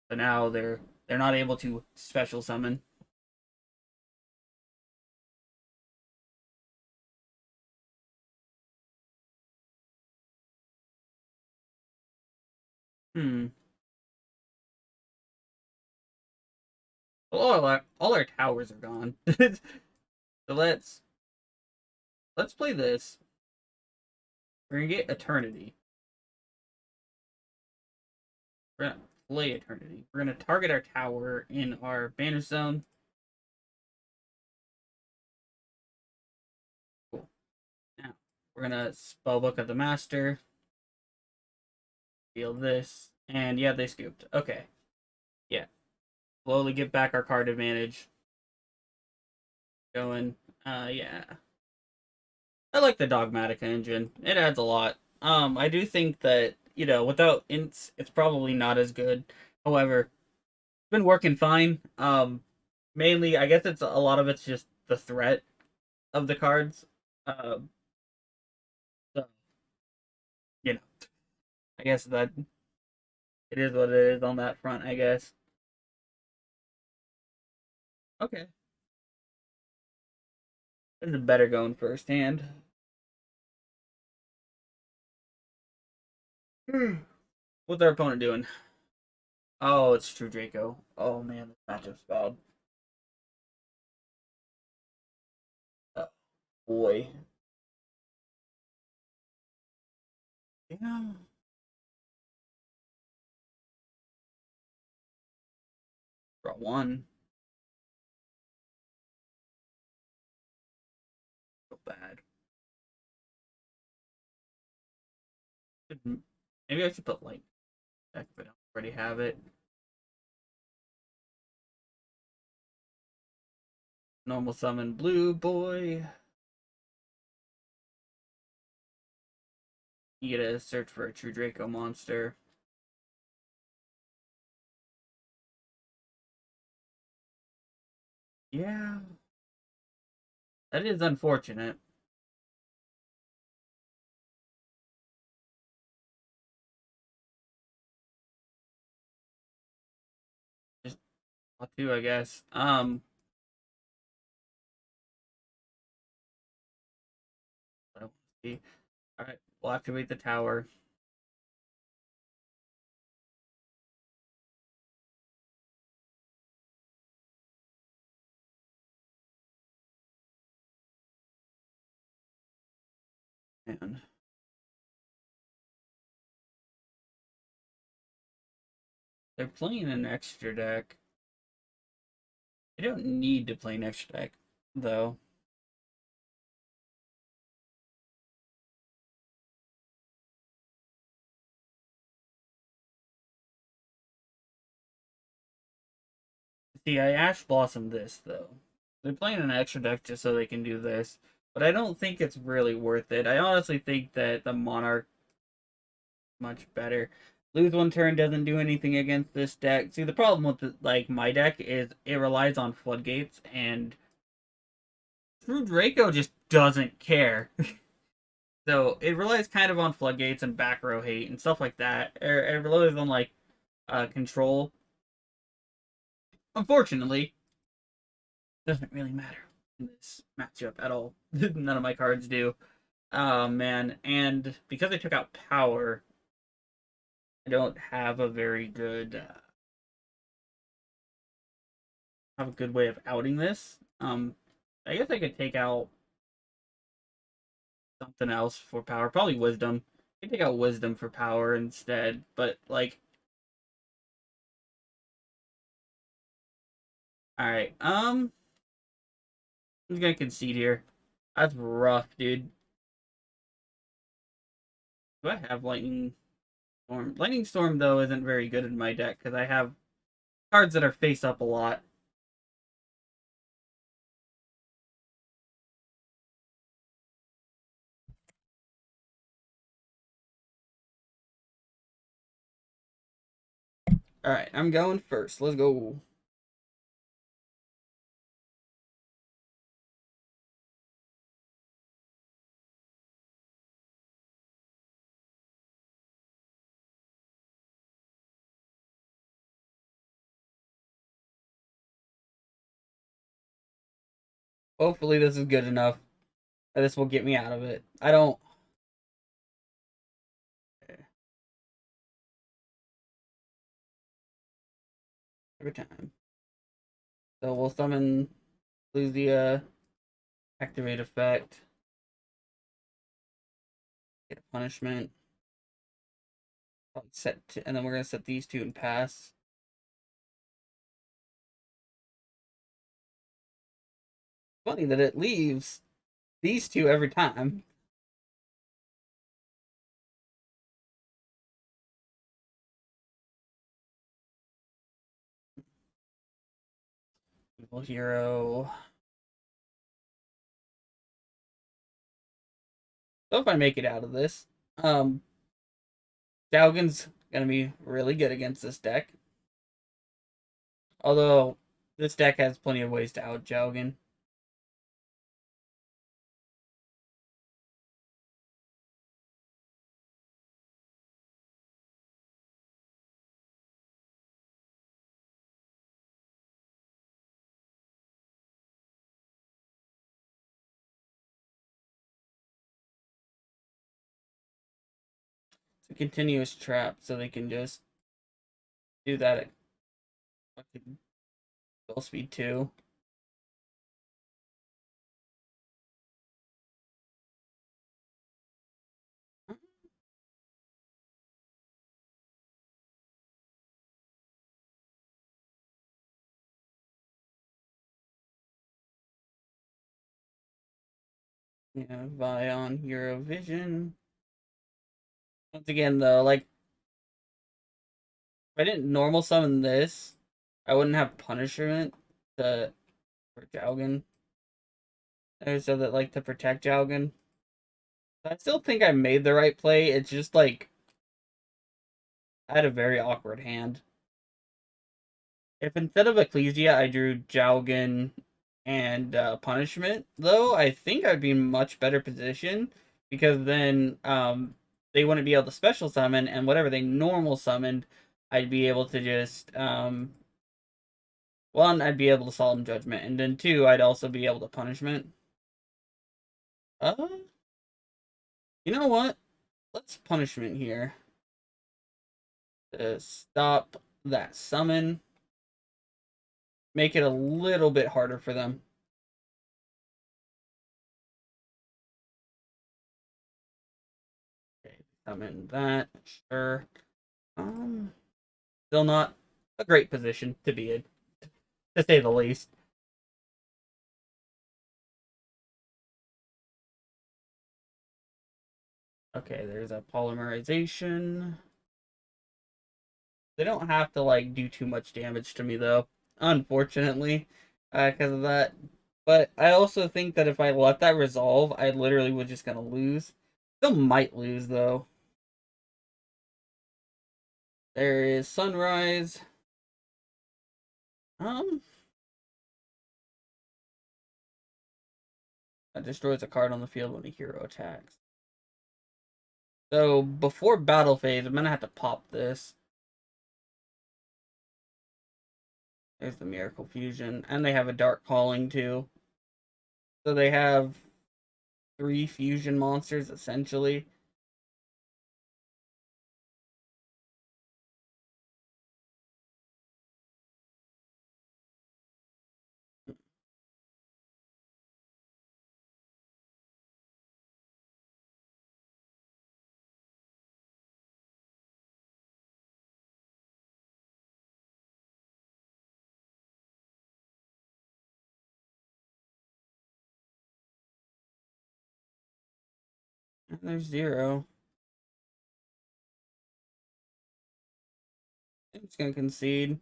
So now they're not able to special summon. Hmm. Well, all our towers are gone. So let's play this. We're gonna get Eternity. We're gonna play Eternity. We're gonna target our tower in our banner zone. Cool. Now we're gonna spellbook of the master. Feel this. And yeah, they scooped. Okay. Yeah. Slowly get back our card advantage. Going. Yeah. I like the Dogmatica engine. It adds a lot. I do think that, without ints, it's probably not as good. However, it's been working fine. Mainly, I guess it's a lot of it's just the threat of the cards. Um, so, you know, I guess that it is what it is on that front, I guess. Okay. This is better going first hand. What's our opponent doing? Oh, it's True Draco. Oh man, this matchup's bad. Oh boy. Yeah. Draw one. So bad. Maybe I should put like deck if I don't already have it. Normal summon blue boy. You gotta search for a True Draco monster. Yeah. That is unfortunate. Just draw two, I guess. I don't see. Alright, we'll activate the tower. Man. They're playing an extra deck. I don't need to play an extra deck, though. See, I Ash Blossom this, though. They're playing an extra deck just so they can do this. But I don't think it's really worth it. I honestly think that the Monarch much better. Lose one turn doesn't do anything against this deck. See, the problem with my deck is it relies on floodgates, and True Draco just doesn't care. So it relies kind of on floodgates and back row hate and stuff like that. It relies on control. Unfortunately, doesn't really matter in this matchup at all. None of my cards do. Oh man, and because I took out power, I don't have a very good have a good way of outing this. I guess I could take out something else for power. Probably wisdom. I could take out wisdom for power instead. But all right. I'm just gonna concede here. That's rough, dude. Do I have lightning storm? Lightning storm though isn't very good in my deck because I have cards that are face up a lot. All right, I'm going first. Let's go. Hopefully this is good enough. This will get me out of it. I don't. Every time. So we'll summon Lucia, activate effect, get a punishment, and then we're gonna set these two and pass. Funny that it leaves these two every time. Evil hero. So if I make it out of this, Jaugen's gonna be really good against this deck. Although this deck has plenty of ways to out Jaugen. It's a continuous trap, so they can just do that at fucking spell speed 2. Yeah, Vion Hero Vision. Once again, though, like, if I didn't normal summon this, I wouldn't have punishment to for Jaugen. Or so that, like, to protect Jaugen. I still think I made the right play. It's just like I had a very awkward hand. If instead of Ecclesia I drew Jaugen and Punishment, though, I think I'd be in much better position because then they wouldn't be able to special summon, and whatever they normal summoned, I'd be able to just one, I'd be able to Solemn Judgment, and then two, I'd also be able to Punishment. Uh, you know what? Let's Punishment here to stop that summon. Make it a little bit harder for them. Okay, summon that, sure. Still not a great position to be in, to say the least. Okay, there's a polymerization. They don't have to like do too much damage to me though, unfortunately, because of that. But I also think that if I let that resolve, I literally would just gonna lose. Still might lose though. There is Sunrise. Um, that destroys a card on the field when a hero attacks. So before battle phase, I'm gonna have to pop this. There's the Miracle Fusion, and they have a Dark Calling too. So they have 3 fusion monsters essentially. And there's 0. I'm just gonna concede.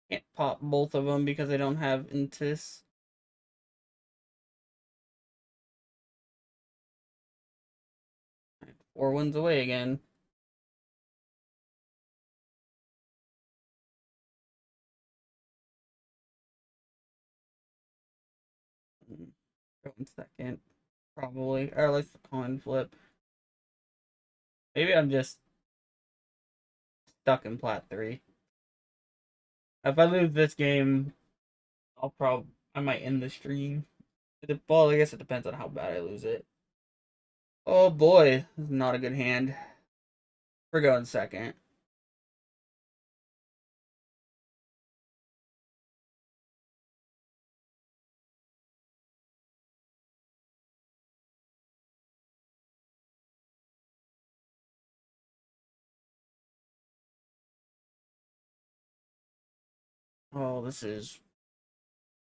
Can't pop both of them because I don't have Intis. 4 wins away again. Go in second, probably. Or at least the coin flip. Maybe I'm just stuck in plat 3. If I lose this game, I might end the stream. Well, I guess it depends on how bad I lose it. Oh boy, this is not a good hand. We're going second. Oh, this is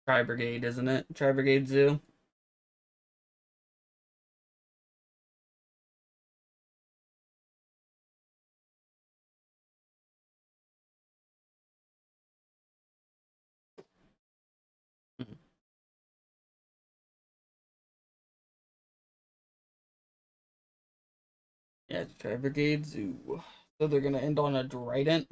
Tri Brigade, isn't it? Tri Brigade Zoo. Yeah, it's Tri Brigade Zoo. So they're gonna end on a Trident.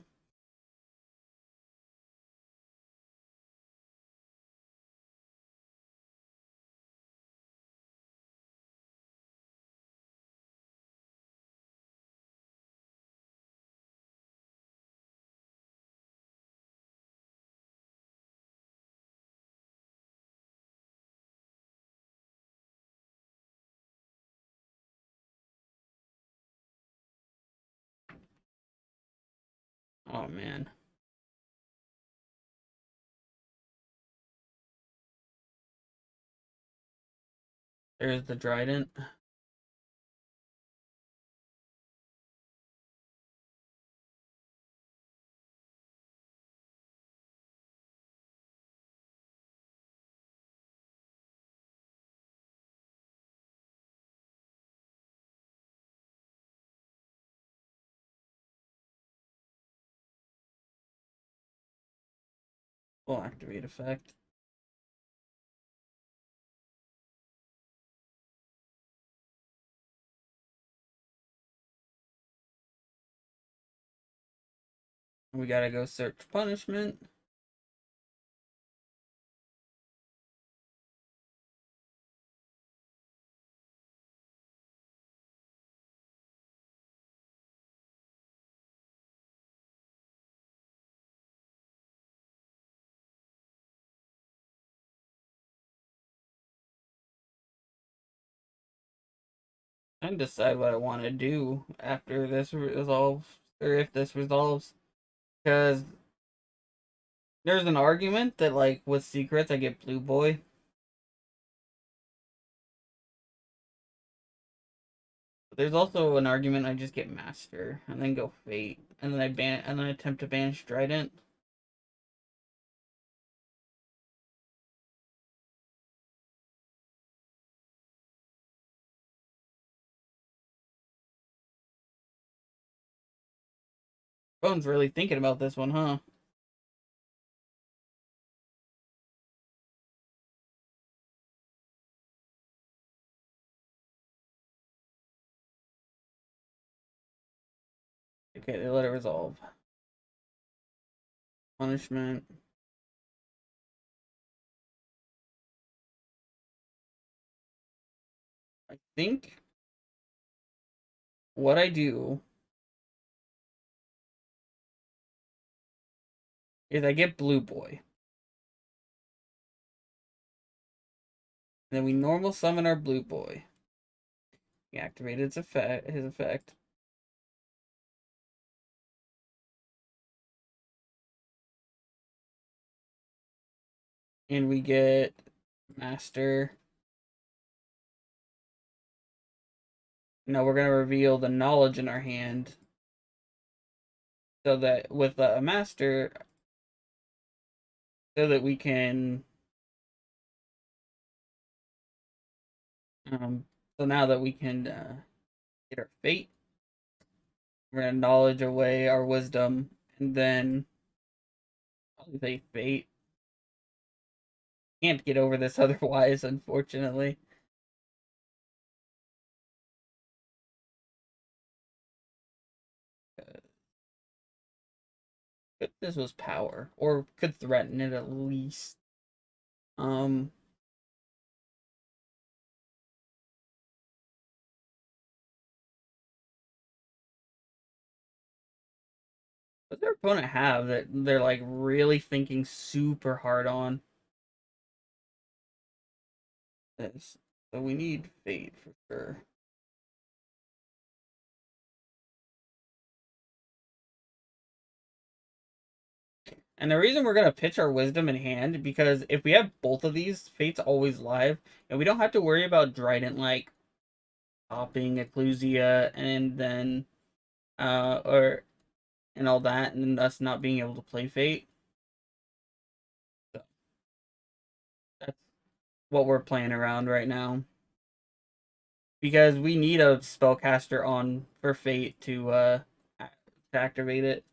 Oh man. There's the Trident. Full activate effect. We gotta go search punishment. And decide what I want to do after this resolves, or if this resolves. Because there's an argument that, like, with secrets, I get Blue Boy. But there's also an argument I just get Master and then go Fate, and then I ban and then attempt to banish Trident. Phone's really thinking about this one, huh? Okay, they let it resolve. Punishment. I think what I do is I get Blue Boy. Then we normal summon our Blue Boy. He activated his effect. And we get Master. Now we're gonna reveal the knowledge in our hand, so that with a Master, so that we can so now that we can get our fate, we're gonna knowledge away our wisdom, and then I'll say fate. Can't get over this otherwise, unfortunately. But this was power, or could threaten it at least. Um, what their opponent have that they're like really thinking super hard on this? So we need fate for sure. And the reason we're gonna pitch our wisdom in hand, because if we have both of these, fate's always live, and we don't have to worry about Trident like popping Ecclesia and then or and all that, and us not being able to play fate. what we're playing around right now. Because we need a spellcaster on for Fate to activate it.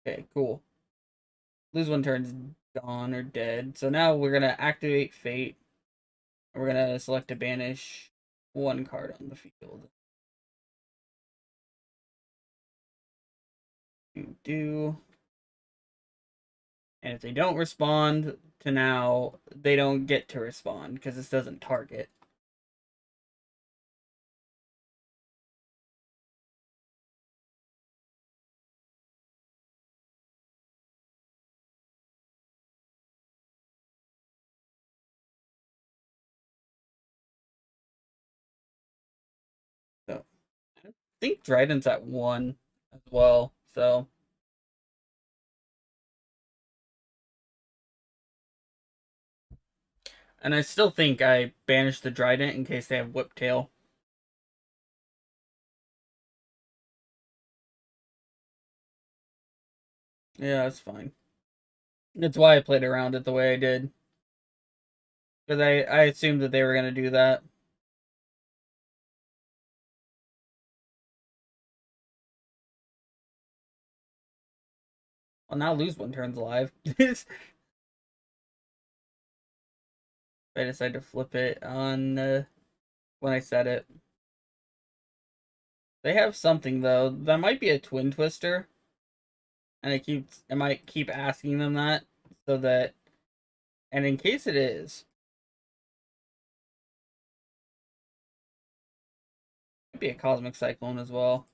Okay, cool. Lose one turn's gone or dead. So now we're gonna activate Fate. And we're gonna select to banish one card on the field. Do. And if they don't respond to now, they don't get to respond because this doesn't target. So I think Dryden's at 1 as well. So and I still think I banished the Dryden in case they have Whiptail. Yeah, that's fine. That's why I played around it the way I did. Because I assumed that they were going to do that. Well, now lose one turns alive. I decided to flip it on when I said it. They have something though. That might be a Twin Twister, and I might keep asking them that so that, and in case it is, it might be a Cosmic Cyclone as well.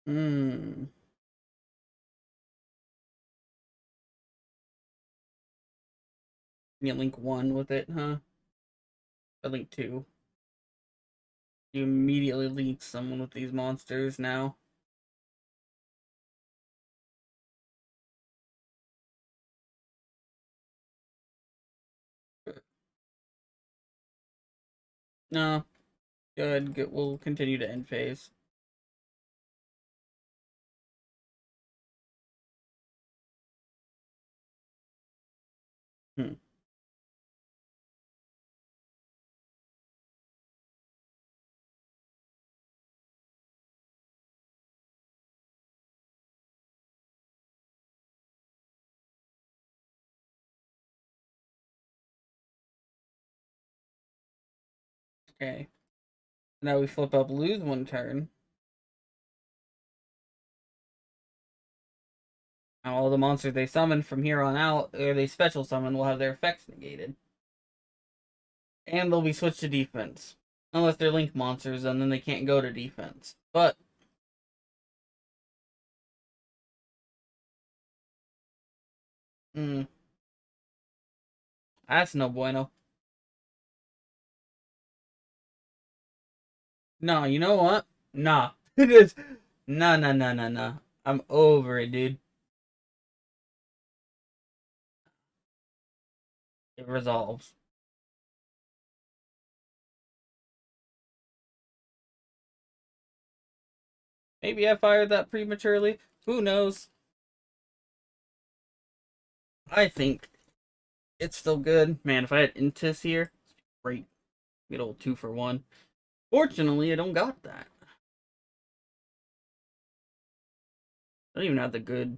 Hmm. You link 1 with it, huh? I link 2. You immediately link someone with these monsters now. No, good. Good. We'll continue to end phase. Hmm. Okay. Now we flip up, lose one turn. Now all the monsters they summon from here on out, or they special summon, will have their effects negated. And they'll be switched to defense. Unless they're link monsters, and then they can't go to defense. But mm, that's no bueno. No, you know what? Nah. It is nah nah nah nah nah. I'm over it, dude. It resolves. Maybe I fired that prematurely. Who knows? I think it's still good. Man, if I had Intis here, great. Get old 2 for 1. Fortunately, I don't got that. I don't even have the good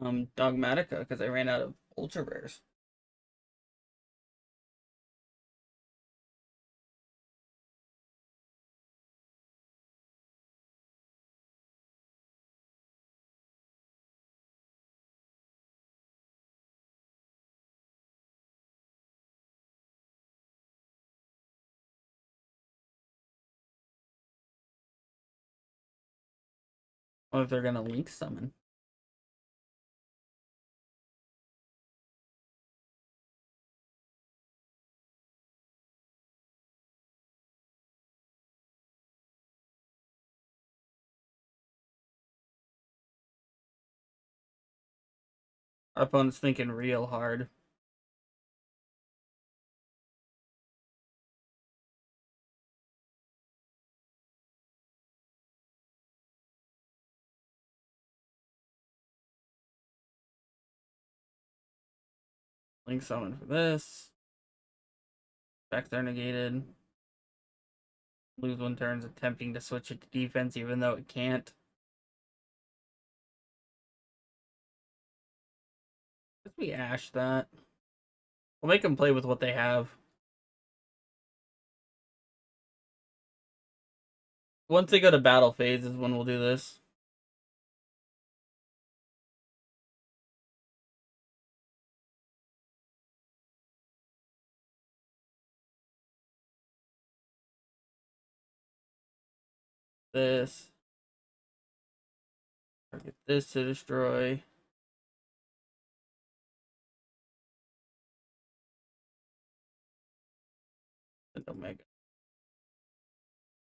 Dogmatica because I ran out of ultra rares. Or if they're gonna link summon. Our opponent's thinking real hard. Link summon for this. Back there negated. Lose 1 turn, attempting to switch it to defense even though it can't. Let's we Ash that. We'll make them play with what they have. Once they go to battle phase is when we'll do this. This. Target this to destroy. And Omega.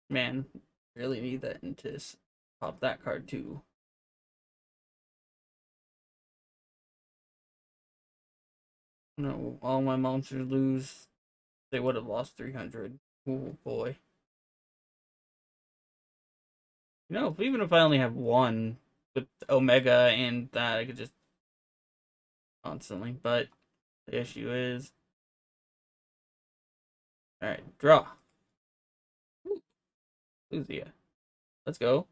Man, really need that Intis. Pop that card too. No, all my monsters lose. They would have lost 300. Oh boy. You know, even if I only have one with Omega and that, I could just constantly. But the issue is, all right, draw. Lucia. Let's go.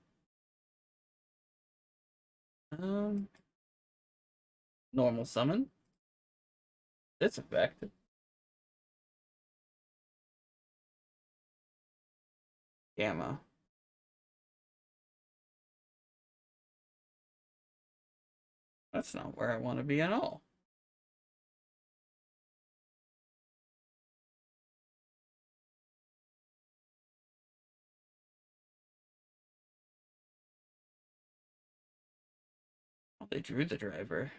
Normal summon. This effect. Gamma. That's not where I want to be at all. Oh, they drew the driver.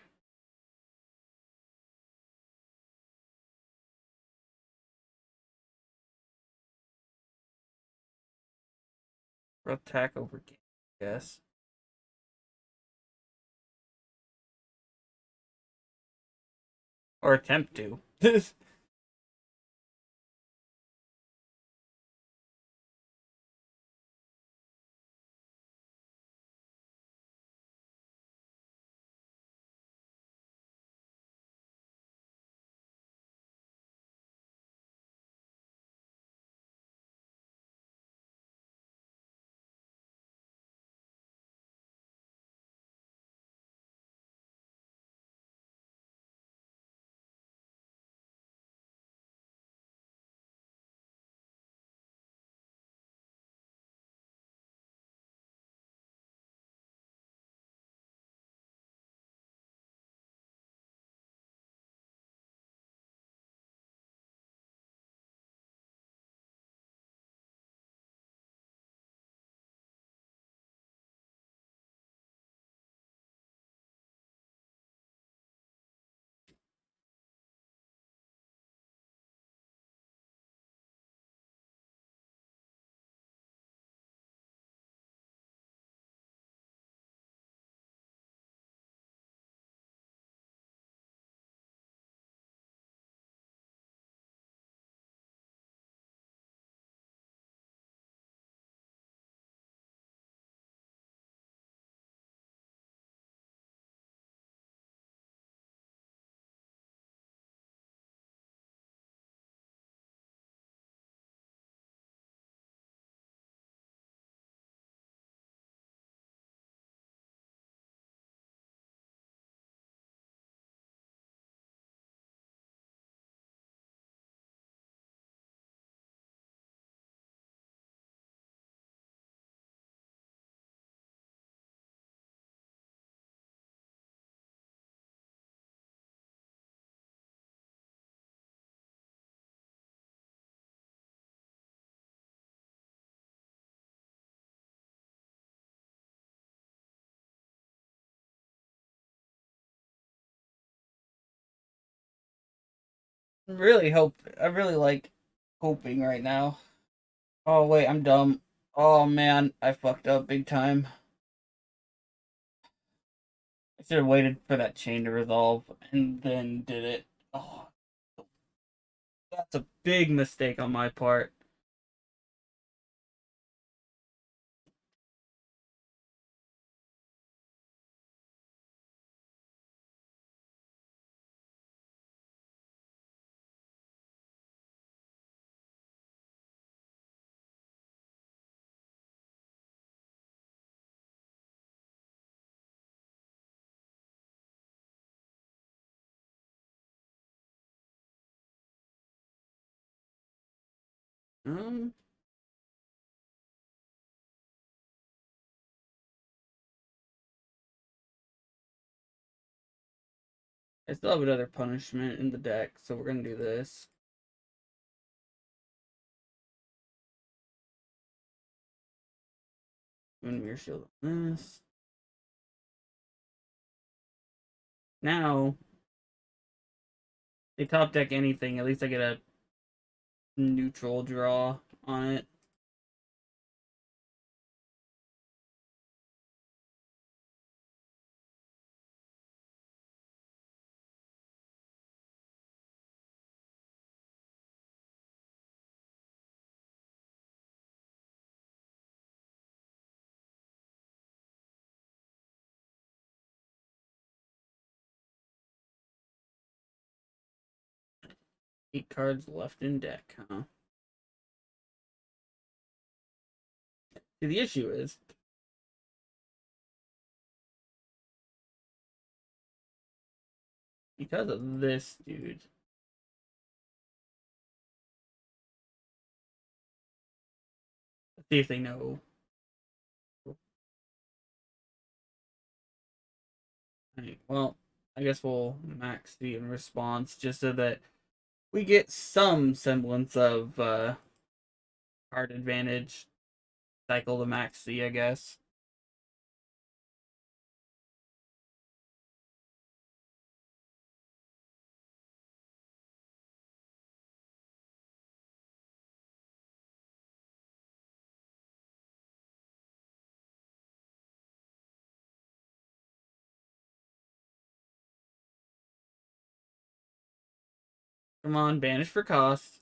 Attack over game, I guess. Or attempt to. Really hope. I really like hoping right now. Oh, wait, I'm dumb. Oh, man, I fucked up big time. I should have waited for that chain to resolve and then did it. Oh, that's a big mistake on my part. Um, I still have another punishment in the deck, so we're gonna do this. Moon Mirror Shield on this. Now, they top deck anything, at least I get a neutral draw on it. Eight cards left in deck, huh? See, the issue is because of this dude. Let's see if they know. Right, well, I guess we'll max the in response just so that we get some semblance of card advantage. Cycle the max C, I guess. Come on, banish for cost.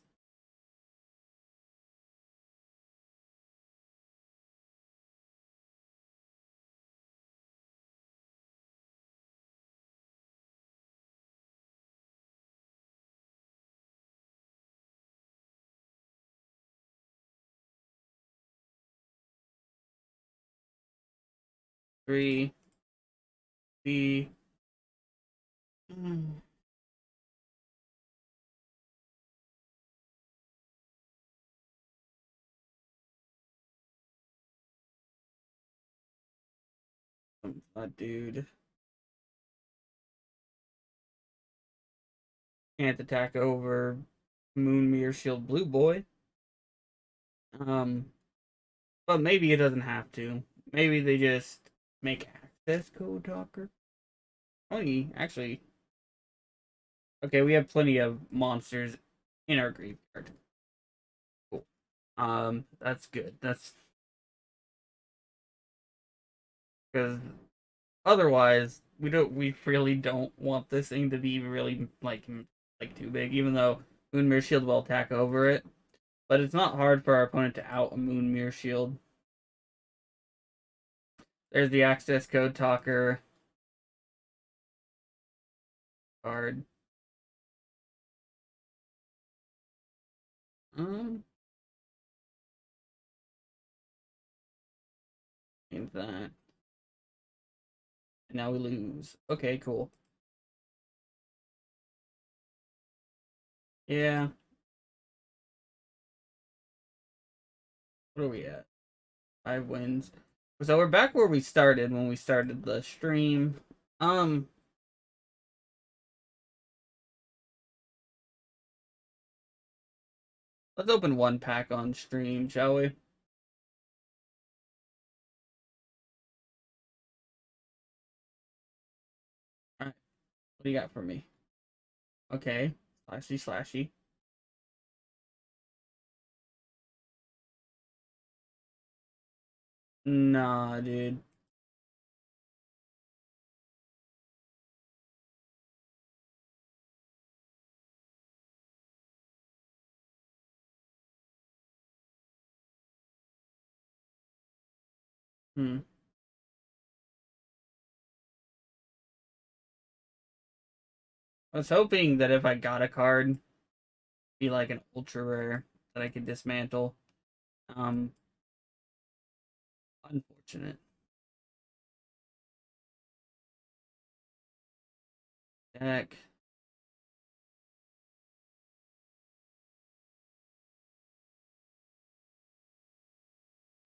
Three. The. Dude. Can't attack over Moon Mirror Shield Blue Boy. Um, but maybe it doesn't have to. Maybe they just make access code talker. Only actually, okay, we have plenty of monsters in our graveyard. Cool. That's good. That's because otherwise we really don't want this thing to be really like too big. Even though Moon Mirror Shield will attack over it, but it's not hard for our opponent to out a Moon Mirror Shield. There's the access code talker card. Um, and that. And now we lose. Okay, cool. Yeah. What are we at? 5 wins. So we're back where we started when we started the stream. Um, let's open one pack on stream, shall we? All right. What do you got for me? Okay. Slashy, slashy. Nah, dude. Hmm. I was hoping that if I got a card, it'd be like an ultra rare that I could dismantle. Um, Unfortunate. Deck.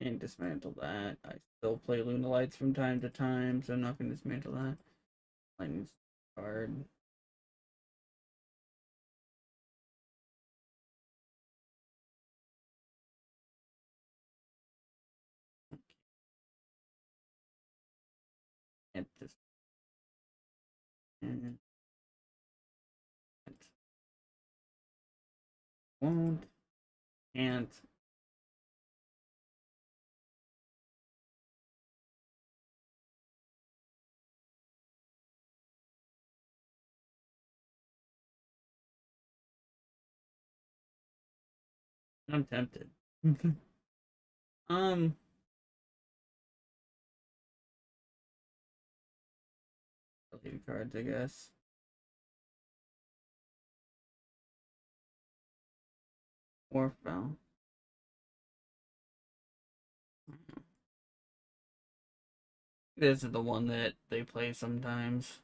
Can't dismantle that. I still play Luna Lights from time to time, so I'm not gonna dismantle that. Lightning card. Can't this. Won't. Can't. I'm tempted. um. Deleted cards, I guess. Warfell. This is the one that they play sometimes.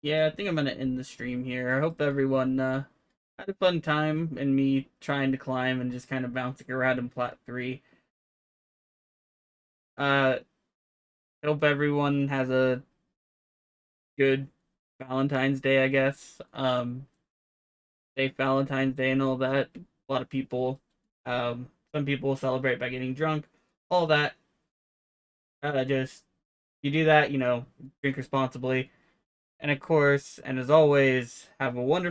Yeah, I think I'm gonna end the stream here. I hope everyone had a fun time and me trying to climb and just kind of bouncing around in plat 3. Uh Hope everyone has a good Valentine's Day, I guess. Safe Valentine's Day and all that. A lot of people some people celebrate by getting drunk. All that. Just you do that, drink responsibly. And of course, and as always, have a wonderful